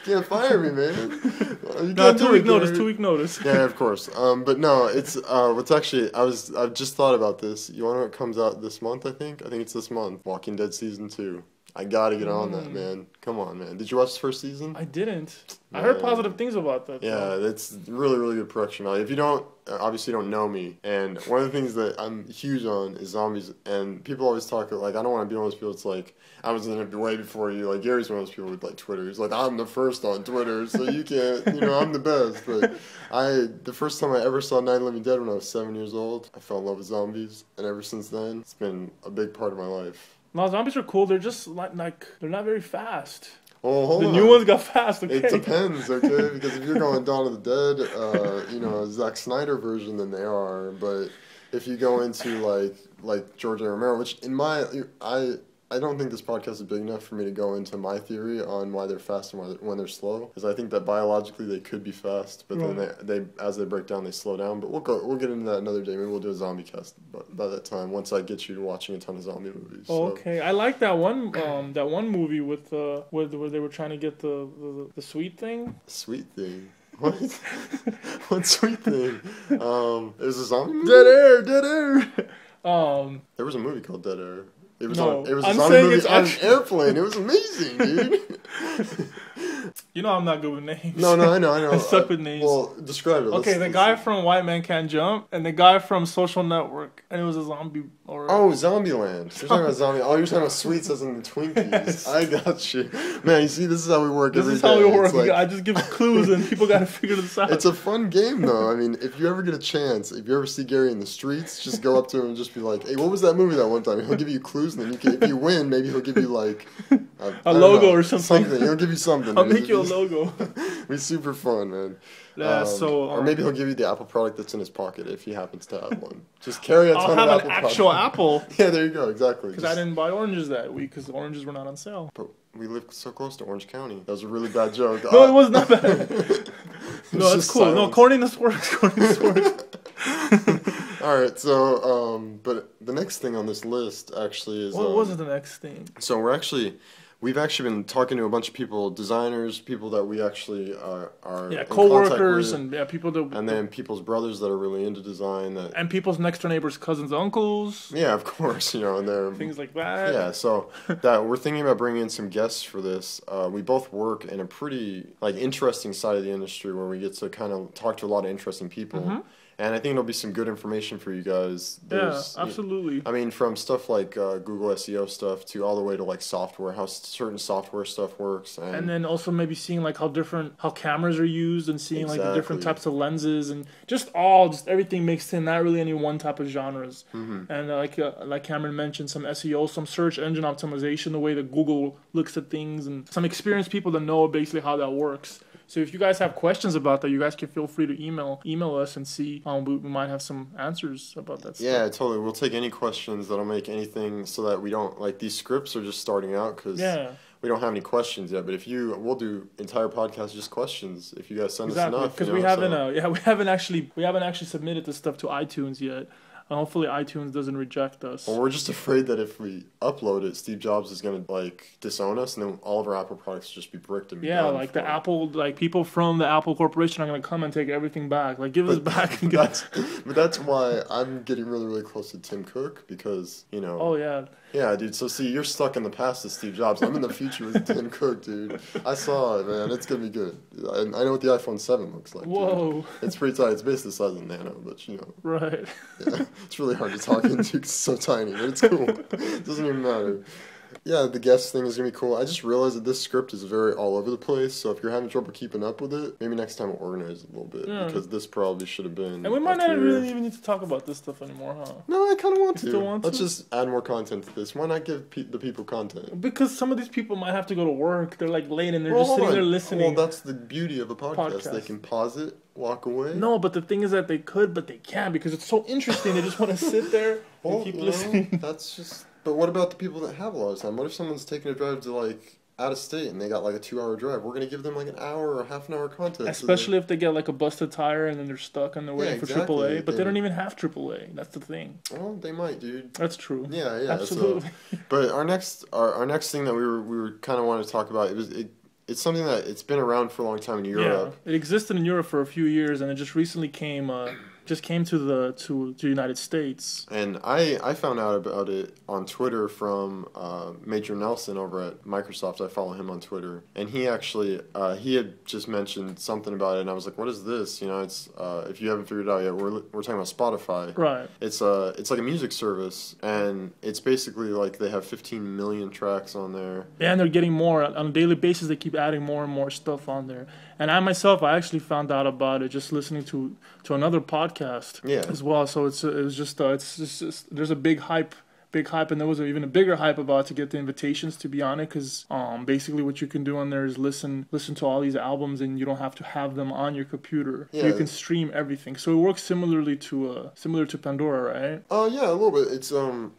Can't fire me, man. No, 2 week notice. 2 week notice. Yeah, of course. But no, it's what's actually I've just thought about this. You want to know what comes out this month? I think it's this month. Walking Dead season 2. I gotta get on that, man. Come on, man. Did you watch the first season? I didn't. Man. I heard positive things about that. Yeah, that's really, really good production value. If you don't, obviously you don't know me, and one of the things that I'm huge on is zombies, and people always talk, like, I don't want to be one of those people that's like, I was in it way before you. Like, Gary's one of those people with, like, Twitter. He's like, I'm the first on Twitter, so you can't, I'm the best. But the first time I ever saw Night of the Living Dead when I was 7 years old, I fell in love with zombies, and ever since then, it's been a big part of my life. No, zombies are cool. They're just like they're not very fast. Oh, hold on. The new ones got fast. Okay. It depends, okay? Because if you're going Dawn of the Dead, Zack Snyder version, then they are. But if you go into like George A. Romero, which I don't think this podcast is big enough for me to go into my theory on why they're fast and when they're slow. Because I think that biologically they could be fast, but then they as they break down, they slow down. But we'll get into that another day. Maybe we'll do a zombie cast by that time. Once I get you watching a ton of zombie movies. Oh, okay. I like that one movie with where they were trying to get the sweet thing. Sweet thing. What? What sweet thing? It was a zombie movie? Dead Air. There was a movie called Dead Air. It was I'm a zombie movie on an airplane. It was amazing, dude. I'm not good with names. No, I know. I suck with names. Well, describe it. Okay, the guy from White Man Can't Jump and the guy from Social Network, and it was a zombie. Zombieland. You're talking about zombie. Oh, you're talking about sweets as in the Twinkies. Yes. I got you, man. You see, this is how we work. This is how we work. Like, I just give clues, and people got to figure this out. It's a fun game, though. I mean, if you ever get a chance, if you ever see Gary in the streets, just go up to him and just be like, "Hey, what was that movie that one time?" He'll give you clues, and then if you win, maybe he'll give you like a logo or something. He'll give you something. I'll make you a logo. Be super fun, man. Yeah, or maybe he'll give you the Apple product that's in his pocket if he happens to have one. Just carry a ton of Apple. I'll have an actual apple. Yeah, there you go. Exactly. Because I didn't buy oranges that week because the oranges were not on sale. But we live so close to Orange County. That was a really bad joke. No, it was not bad. No, that's cool. Silence. No, corniness works. All right, so but the next thing on this list actually is. What was the next thing? So we've actually been talking to a bunch of people, designers, people that we actually are coworkers, and people that, and then people's brothers that are really into design, and people's next door neighbors, cousins, uncles. Yeah, of course, and they're things like that. Yeah, so that we're thinking about bringing in some guests for this. We both work in a pretty interesting side of the industry where we get to kind of talk to a lot of interesting people. Mm-hmm. And I think it'll be some good information for you guys. Yeah, absolutely. I mean, from stuff like Google SEO stuff to all the way to like software, how certain software stuff works. And then also maybe seeing like how cameras are used and seeing like the different types of lenses and just everything mixed in, not really any one type of genres. And like Cameron mentioned, some SEO, some search engine optimization, the way that Google looks at things, and some experienced people that know basically how that works. So if you guys have questions about that, you guys can feel free to email us and see. We might have some answers about that stuff. Yeah, totally. We'll take any questions that'll make anything so that we don't, like, these scripts are just starting out because we don't have any questions yet. But we'll do entire podcasts just questions if you guys send us enough. Because we haven't actually submitted this stuff to iTunes yet. Hopefully iTunes doesn't reject us. Well, we're just afraid that if we upload it, Steve Jobs is going to, like, disown us, and then all of our Apple products will just be bricked and like the Apple, like, people from the Apple Corporation are going to come and take everything back. Like, give us back. But that's why I'm getting really, really close to Tim Cook, because, you know. Oh, yeah. Yeah, dude. So, see, you're stuck in the past with Steve Jobs. I'm in the future with Tim Cook, dude. I saw it, man. It's going to be good. I know what the iPhone 7 looks like. Whoa. Dude. It's pretty tight. It's basically the size of Nano, but, you know. Right. Yeah, it's really hard to talk into because it's so tiny, but it's cool. It doesn't even matter. Yeah, the guest thing is going to be cool. I just realized that this script is very all over the place, so if you're having trouble keeping up with it, maybe next time we'll organize it a little bit, because this probably should have been. And we might not really even need to talk about this stuff anymore, huh? No, I kind of want to. Still want Let's to? just add more content to this. Why not give the people content? Because some of these people might have to go to work. They're like late and they're just sitting there listening. Well, that's the beauty of a podcast. They can pause it, walk away. No, but the thing is that they could, but they can't because it's so interesting. They just want to sit there and keep listening. That's just... But what about the people that have a lot of time? What if someone's taking a drive to, like, out of state and they got, like, a 2-hour drive? We're going to give them, like, an hour or half an hour content. Especially if they get, like, a busted tire and then they're stuck and they're waiting for AAA. But they don't even have AAA. That's the thing. Well, they might, dude. That's true. Yeah. Absolutely. But our next thing that we were kind of wanted to talk about, it's something that it's been around for a long time in Europe. Yeah, it existed in Europe for a few years and it just recently came to the United States. And I found out about it on Twitter from Major Nelson over at Microsoft. I follow him on Twitter, and he actually he had just mentioned something about it, and I was like, "What is this?" You know, it's if you haven't figured it out yet, we're talking about Spotify. Right. It's like a music service, and it's basically like they have 15 million tracks on there. Yeah, and they're getting more on a daily basis. They keep adding more and more stuff on there. And I actually found out about it just listening to another podcast as well. So it's just there's a big hype, and there was even a bigger hype about to get the invitations, to be honest, because basically what you can do on there is listen to all these albums, and you don't have to have them on your computer. Yeah. You can stream everything. So it works similar to Pandora, right? Oh yeah, a little bit. It's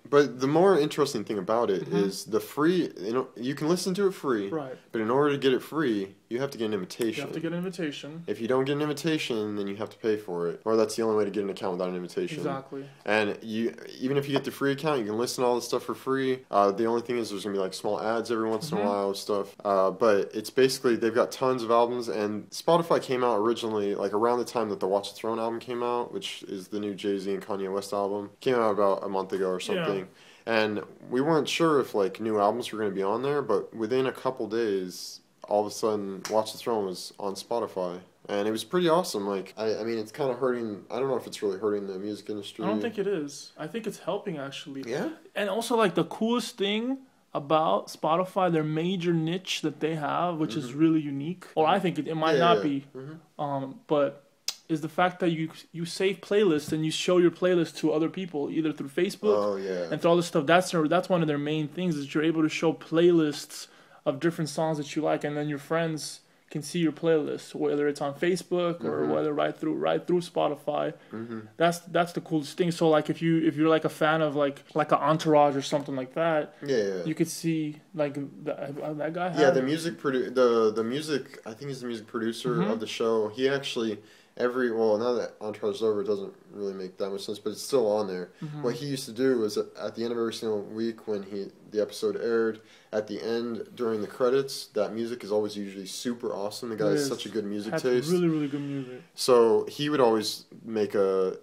but the more interesting thing about it is the free. You know, you can listen to it free, right? But in order to get it free, you have to get an invitation. You have to get an invitation. If you don't get an invitation, then you have to pay for it, or that's the only way to get an account without an invitation. Exactly. And even if you get the free account, you can listen to all this stuff for free. The only thing is there's gonna be like small ads every once in a while, stuff. But it's basically they've got tons of albums, and Spotify came out originally like around the time that the Watch the Throne album came out, which is the new Jay-Z and Kanye West album. Came out about a month ago or something. Yeah. And we weren't sure if like new albums were gonna be on there, but within a couple days, all of a sudden, Watch the Throne was on Spotify. And it was pretty awesome. Like, I mean, it's kind of hurting. I don't know if it's really hurting the music industry. I don't think it is. I think it's helping, actually. Yeah? And also, like, the coolest thing about Spotify, their major niche that they have, which is really unique. Or I think it might not be. But is the fact that you save playlists and you show your playlist to other people, either through Facebook and through all this stuff. That's one of their main things, is you're able to show playlists of different songs that you like, and then your friends can see your playlist, whether it's on Facebook or whether right through Spotify. That's the coolest thing. So like if you're like a fan of like an Entourage or something like that, you could see like that guy. The music I think he's the music producer of the show. He actually now that Entourage is over, it doesn't really make that much sense, but it's still on there. What he used to do was at the end of every single week when the episode aired, at the end during the credits, that music is always usually super awesome. The guy has such a good music taste. Really, really good music. So he would always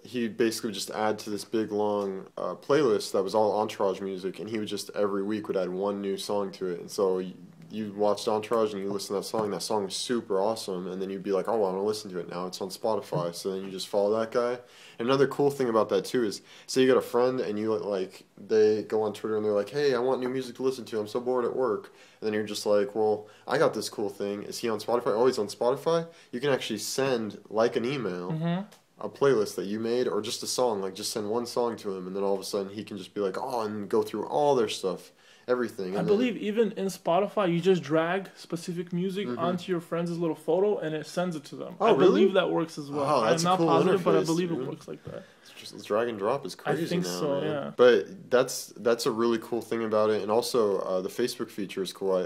he basically just add to this big long playlist that was all Entourage music, and he would just every week would add one new song to it, and so you watched Entourage and you listen to that song was super awesome, and then you'd be like, oh, well, I want to listen to it now. It's on Spotify, so then you just follow that guy. And another cool thing about that too is, say you got a friend and you like they go on Twitter and they're like, hey, I want new music to listen to. I'm so bored at work. And then you're just like, well, I got this cool thing. Is he on Spotify? Oh, he's on Spotify. You can actually send like an email. A playlist that you made, or just a song, like just send one song to him, and then all of a sudden he can just be like, oh, and go through all their stuff, everything. I believe even in Spotify, you just drag specific music onto your friend's little photo, and it sends it to them. Oh, I really? believe that works as well. Oh, that's I'm not cool positive, but I interface, believe dude. it works like that. It's just drag and drop is crazy I think now, so, man. yeah. But that's a really cool thing about it, and also the Facebook feature is cool.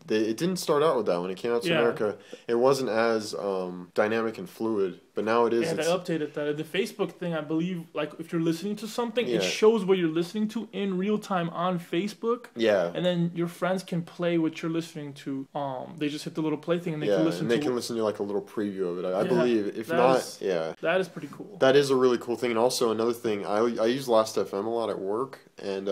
It didn't start out with that when it came out to America. It wasn't as dynamic and fluid, but now it is. Yeah, they updated that. The Facebook thing, I believe, like if you're listening to something, it shows what you're listening to in real time on Facebook. Yeah. And then your friends can play what you're listening to. They just hit the little play thing and they can listen to. They can listen to like a little preview of it. I believe. If not, that is pretty cool. That is a really cool thing. And also another thing, I use Last.fm a lot at work, and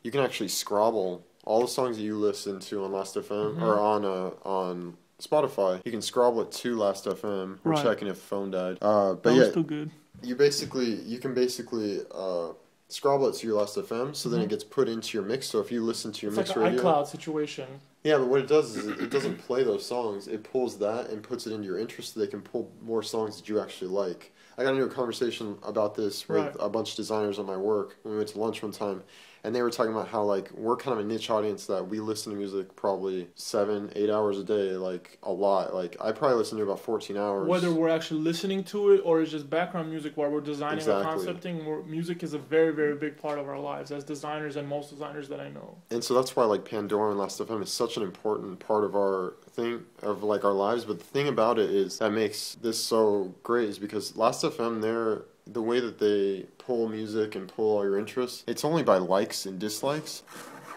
you can actually scrabble all the songs that you listen to on Last.fm or on Spotify. You can scrabble it to Last.fm. We're checking if the phone died. But that was still good. You can basically scrabble it to your Last.fm, so then it gets put into your mix. So if you listen to your mix radio, like an iCloud situation. Yeah, but what it does is it doesn't play those songs. It pulls that and puts it into your interest, so they can pull more songs that you actually like. I got into a conversation about this with a bunch of designers at my work when we went to lunch one time, and they were talking about how, like, we're kind of a niche audience that we listen to music probably 7-8 hours a day, like, a lot. Like, I probably listen to about 14 hours. Whether we're actually listening to it or it's just background music while we're designing or concepting, music is a very, very big part of our lives as designers and most designers that I know. And so that's why, like, Pandora and Last.fm is such an important part of our thing, of, like, our lives. But the thing about it is that makes this so great is because Last.fm, the way that they pull music and pull all your interests, it's only by likes and dislikes.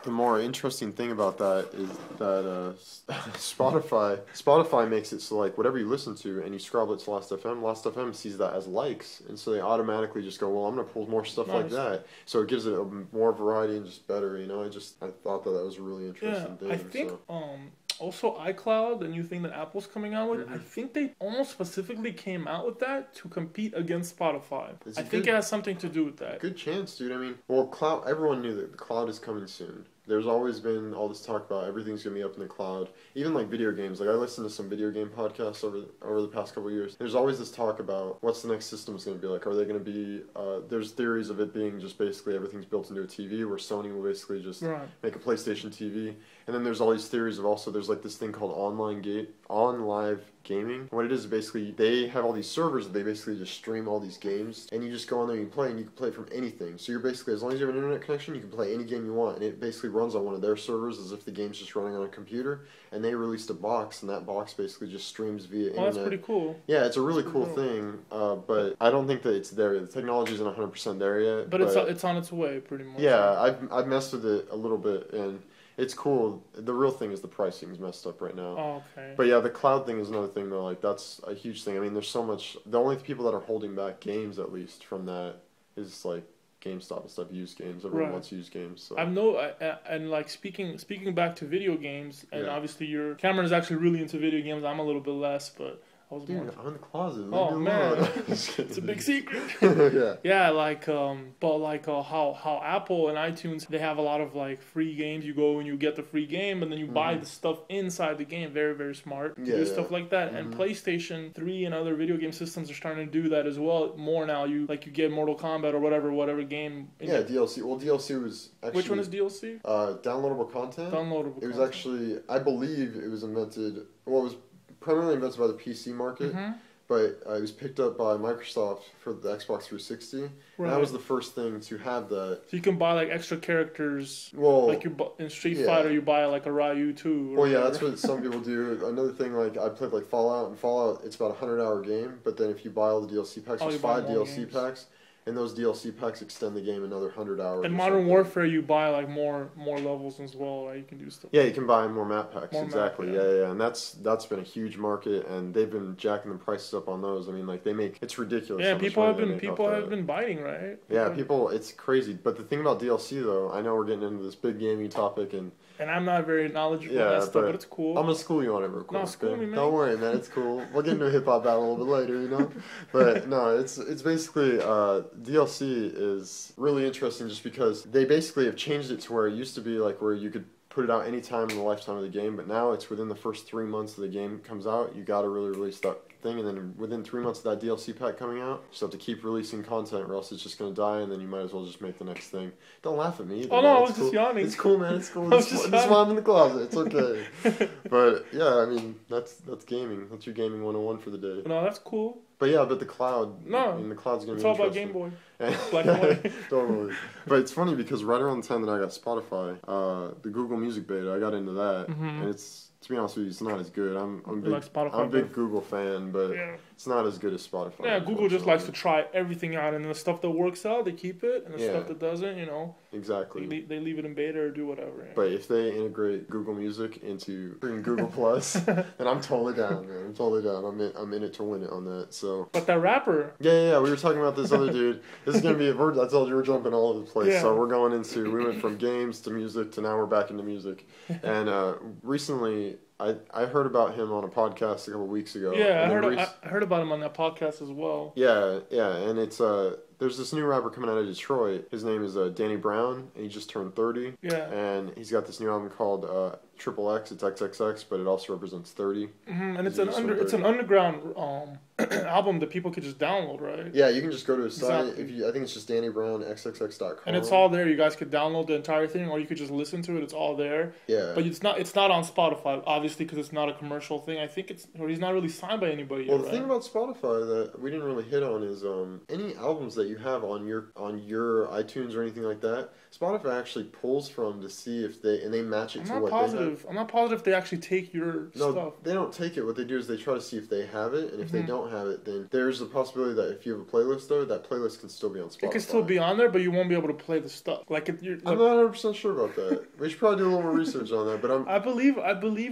The more interesting thing about that is that Spotify makes it so, like, whatever you listen to and you scrabble it to Last.fm sees that as likes, and so they automatically just go, well, I'm going to pull more stuff like that. So it gives it more variety and just better, you know? I thought that was a really interesting thing. I think, also iCloud, the new thing that Apple's coming out with, I think they almost specifically came out with that to compete against Spotify. I think it has something to do with that. Good chance, dude. I mean, well, everyone knew that the cloud is coming soon. There's always been all this talk about everything's going to be up in the cloud. Even like video games. Like I listened to some video game podcasts over the past couple of years. There's always this talk about what's the next system is going to be like. Are they going to be, there's theories of it being just basically everything's built into a TV where Sony will basically just make a PlayStation TV. And then there's all these theories of also there's like this thing called on live gaming. What it is basically they have all these servers that they basically just stream all these games, and you just go on there and you play, and you can play from anything. So you're basically, as long as you have an internet connection, you can play any game you want, and it basically runs on one of their servers as if the game's just running on a computer. And they released a box, and that box basically just streams via internet. That's pretty cool. Yeah, it's a really cool thing, but I don't think that it's there yet. The technology isn't 100% there yet. But it's on its way, pretty much. Yeah, I've messed with it a little bit, and it's cool. The real thing is the pricing is messed up right now. Oh, okay. But yeah, the cloud thing is another thing though. Like that's a huge thing. I mean, there's so much. The only people that are holding back games, at least from that, is like GameStop and stuff. Used games. Everyone wants used games. So. And like speaking back to video games, and obviously Cameron is actually really into video games. I'm a little bit less, but. I'm in the closet. Oh man, it's a big secret. Yeah, like but like how Apple and iTunes, they have a lot of like free games. You go and you get the free game, and then you buy the stuff inside the game. Very, very smart to do stuff like that. And PlayStation 3 and other video game systems are starting to do that as well more now. You get Mortal Kombat or whatever game. DLC. Well, DLC was actually. Which one is DLC? Downloadable content. It was actually, I believe, it was invented. Well, it was primarily invented by the PC market, but it was picked up by Microsoft for the Xbox 360. And that was the first thing to have that. So you can buy like extra characters. Well, like in Street Fighter, you buy like a Ryu too. Well, yeah, that's what some people do. Another thing, like I played like Fallout, and Fallout, it's about a 100-hour game. But then if you buy all the DLC packs, there's 5 DLC packs. And those DLC packs extend the game another 100 hours. In Modern Warfare, you buy like more levels as well. Right? You can do stuff. Yeah, you can buy more map packs. Exactly. Yeah. And that's been a huge market, and they've been jacking the prices up on those. I mean, like it's ridiculous. Yeah, people have been biting, right? Yeah, it's crazy. But the thing about DLC though, I know we're getting into this big gaming topic, and And I'm not very knowledgeable on that stuff, but it's cool. I'm gonna school you on it real quick. No, school me, man. Don't worry, man. It's cool. We'll get into a hip hop battle a little bit later, you know. But no, it's basically DLC is really interesting just because they basically have changed it to where it used to be like where you could put it out any time in the lifetime of the game, but now it's within the first 3 months of the game comes out. You got to really release that thing, and then within 3 months of that DLC pack coming out, you just have to keep releasing content, or else it's just gonna die, and then you might as well just make the next thing. Don't laugh at me either, oh no, I was just yawning. It's cool, man. It's cool. This is why I'm in the closet. It's okay. But yeah, I mean that's gaming. That's your gaming 101 for the day. No, that's cool. But yeah, but the cloud. No, I mean, the cloud's gonna it's be all about Game Boy. Black and white. Totally. But it's funny because right around the time that I got Spotify, the Google Music beta, I got into that, and it's. To be honest with you, it's not as good. I'm a big Google fan, but it's not as good as Spotify. Yeah, Google just likes to try everything out, and the stuff that works out, they keep it, and the stuff that doesn't, you know, exactly, they leave it in beta or do whatever. Yeah. But if they integrate Google Music into Google Plus, then I'm totally down, man. I'm totally down. I'm in it to win it on that. So. But that rapper. Yeah. We were talking about this other dude. This is gonna be. I told you we're jumping all over the place. Yeah. So we're going into. We went from games to music to now we're back into music, and recently. I heard about him on a podcast a couple weeks ago. Yeah, I heard about him on that podcast as well. Yeah, and it's there's this new rapper coming out of Detroit. His name is Danny Brown, and he just turned 30. Yeah. And he's got this new album called Triple X. It's XXX, but it also represents 30. Mm-hmm. And it's an underground album that people could just download, right? Yeah, you can just go to his site. I think it's just DannyBrownXXX.com. And it's all there. You guys could download the entire thing, or you could just listen to it. It's all there. Yeah. But it's not on Spotify, obviously, because it's not a commercial thing. I think he's not really signed by anybody. Well, yet, the thing about Spotify that we didn't really hit on is any albums that you have on your iTunes or anything like that, Spotify actually pulls from to see if they match it to what they have. I'm not positive if they actually take your stuff. No, they don't take it. What they do is they try to see if they have it, and if they don't have it, then there's a possibility that if you have a playlist though, that playlist can still be on Spotify. It can still be on there, but you won't be able to play the stuff. I'm not 100% sure about that. We should probably do a little more research on that. But I believe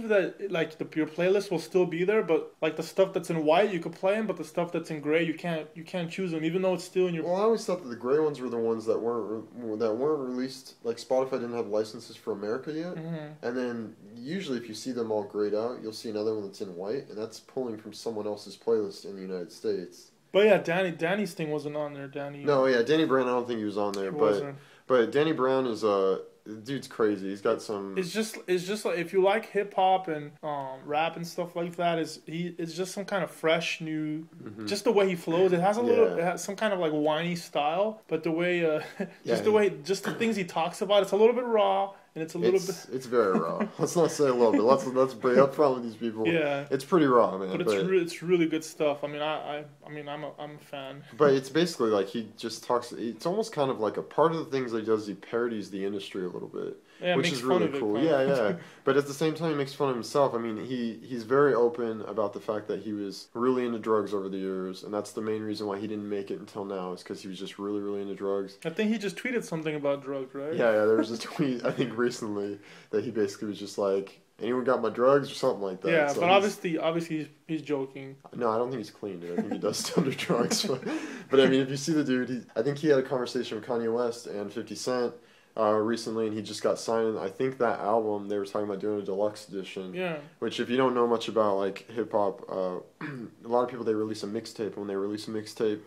that like your playlist will still be there, but like the stuff that's in white you could play them, but the stuff that's in gray you can't choose them, even though it's still in your. Well, I always thought that the gray ones were the ones that weren't released. Like Spotify didn't have licenses for America yet, and then usually if you see them all grayed out, you'll see another one that's in white, and that's pulling from someone else's playlist in the United States. But yeah, Danny's thing wasn't on there. No, yeah, Danny Brown. I don't think he was on there, but Danny Brown is dude's crazy. He's got some. It's just like if you like hip hop and rap and stuff like that. It's just some kind of fresh new. Just the way he flows. It has it has some kind of like whiny style, but the way just the things he talks about. It's a little bit raw. And it's a little bit. It's very raw. Let's not say a little bit. Let's be upfront with these people. Yeah. It's pretty raw, man. But it's really good stuff. I mean, I'm a fan. But it's basically like he just talks. It's almost kind of like a part of the things that he does. He parodies the industry a little bit. Yeah, which is really cool. Yeah. But at the same time, he makes fun of himself. I mean, he's very open about the fact that he was really into drugs over the years, and that's the main reason why he didn't make it until now, is because he was just really, really into drugs. I think he just tweeted something about drugs, right? Yeah. There was a tweet I think recently that he basically was just like, anyone got my drugs or something like that. Yeah, so but obviously he's joking. No, I don't think he's clean, dude. I think he does still do drugs. But I mean, if you see the dude, I think he had a conversation with Kanye West and 50 Cent. Recently, and he just got signed. I think that album they were talking about doing a deluxe edition. Yeah. Which, if you don't know much about like hip hop, a lot of people they release a mixtape. When they release a mixtape,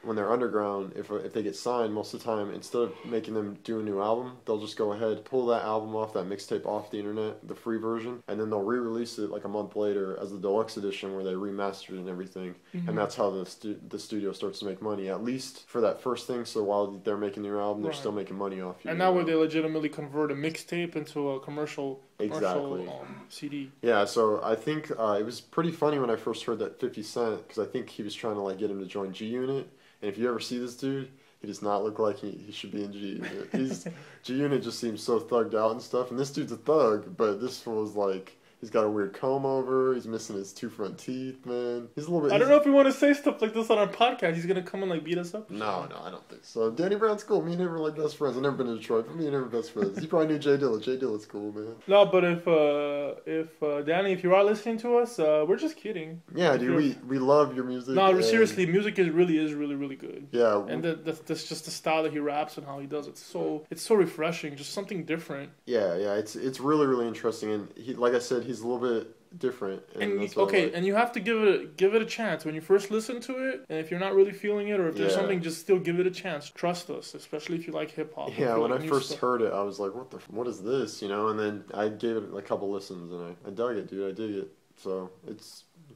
when they're underground, if they get signed, most of the time instead of making them do a new album, they'll just go ahead, pull that album off, that mixtape off the internet, the free version, and then they'll re-release it like a month later as the deluxe edition where they remastered it and everything. And that's how the studio starts to make money, at least for that first thing. So while they're making their album, they're still making money off you. And that way they legitimately convert a mixtape into a commercial CD. Yeah, so I think it was pretty funny when I first heard that 50 Cent, because I think he was trying to like get him to join G-Unit. And if you ever see this dude, he does not look like he should be in G-Unit. G-Unit just seems so thugged out and stuff. And this dude's a thug, but this was like, He's got a weird comb over. He's missing his 2 front teeth, man. He's a little bit... I don't know if we want to say stuff like this on our podcast. He's going to come and, like, beat us up. No, I don't think so. Danny Brown's cool. Me and him are, like, best friends. I've never been to Detroit, but me and him are best friends. He probably knew Jay Dilla. Jay Dilla's cool, man. No, but if Danny, if you are listening to us, we're just kidding. Yeah, dude, we love your music. No, seriously, music is really good. Yeah. And that's just the style that he raps and how he does it. It's so refreshing, just something different. Yeah, it's really interesting, and he, like I said, he's a little bit different. And and you have to give it a chance when you first listen to it. And if you're not really feeling it, or if there's something, just still give it a chance. Trust us, especially if you like hip hop. Yeah, when I first heard it, I was like, what is this, you know? And then I gave it a couple listens, and I dug it, dude. I dig it. So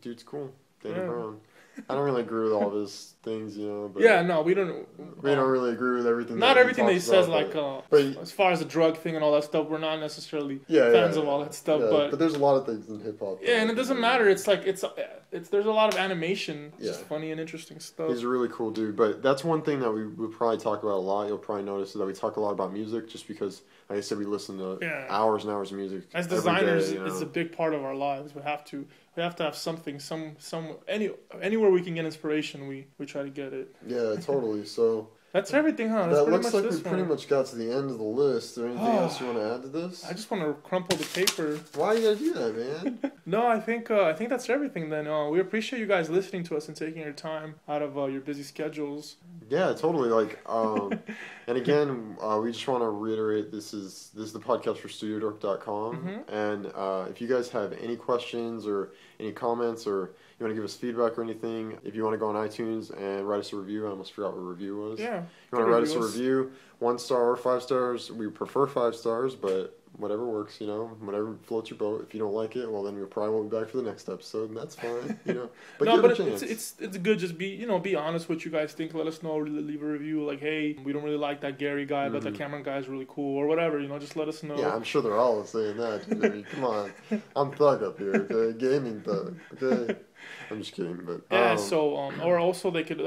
dude's cool. Danny Brown. I don't really agree with all of his things, you know. But yeah, no, we don't really agree with everything. Not everything that he says, but as far as the drug thing and all that stuff, we're not necessarily fans of all that stuff. Yeah, but there's a lot of things in hip hop. Yeah, and it doesn't matter. It's like there's a lot of animation, just funny and interesting stuff. He's a really cool dude. But that's one thing that we would probably talk about a lot. You'll probably notice that we talk a lot about music, just because, like I said, we listen to hours and hours of music. As designers, it's a big part of our lives. We have to have something, anywhere we can get inspiration, we try to get it. Yeah, totally. So that's everything, huh? That's that looks like we pretty much got to the end of the list. Is there anything else you want to add to this? I just want to crumple the paper. Why you gotta do that, man? No, I think that's everything. Then we appreciate you guys listening to us and taking your time out of your busy schedules. Yeah, totally. Like, and again, we just want to reiterate this is the podcast for StudioDork.com. And if you guys have any questions or any comments, or you want to give us feedback or anything, if you want to go on iTunes and write us a review, I almost forgot what review was. Yeah. If you want to write us a review, 1 star or 5 stars, we prefer 5 stars, but whatever works, you know, whatever floats your boat. If you don't like it, well, then we probably won't be back for the next episode, and that's fine, you know. But no, but it's good. Just be honest what you guys think. Let us know. Leave a review like, hey, we don't really like that Gary guy, but that Cameron guy is really cool, or whatever. You know, just let us know. Yeah, I'm sure they're all saying that. I mean, come on, I'm thug up here, okay, gaming thug, okay. I'm just kidding, but or also they could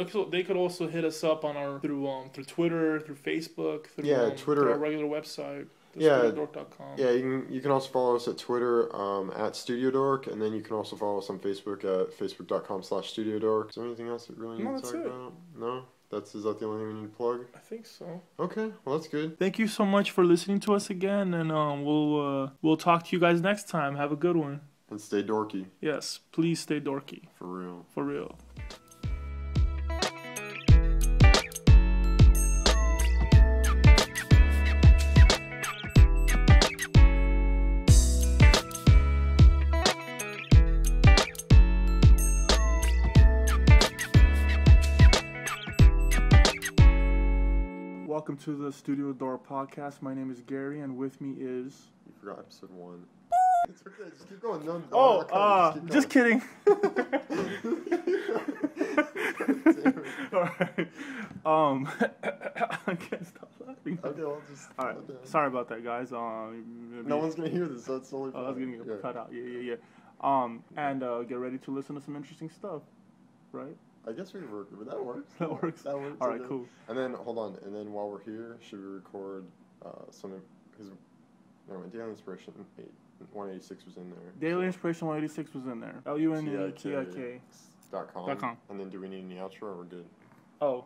also hit us up on our through Twitter, through Facebook, through Twitter, through our regular website. StudioDork.com. Yeah, you can also follow us at Twitter at StudioDork, and then you can also follow us on Facebook at facebook.com/StudioDork. Is there anything else that really need to talk about? No? Is that the only thing we need to plug? I think so. Okay, well that's good. Thank you so much for listening to us again, and we'll talk to you guys next time. Have a good one. And stay dorky. Yes, please stay dorky. For real. For real. Welcome to the StudioDork Podcast. My name is Gary, and with me is... You forgot episode 1. It's okay, just keep going. Just kidding. Alright. I can't stop laughing. Okay, I'll just... Alright, sorry about that, guys. No one's gonna hear this, so it's only... I was gonna get cut out. Yeah. And get ready to listen to some interesting stuff, right? I guess we can work, but that works. That works. All right, cool. And then, hold on. And then while we're here, should we record some... Because, Daily Inspiration 186 was in there. Daily Inspiration 186 was in there. LUNETIK.com. And then do we need any outro, or we're good? Oh.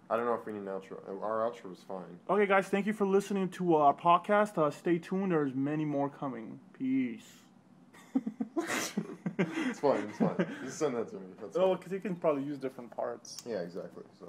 I don't know if we need an outro. Our outro was fine. Okay, guys. Thank you for listening to our podcast. Stay tuned. There's many more coming. Peace. It's fine. Just send that to me. That's because you can probably use different parts. Yeah, exactly. So.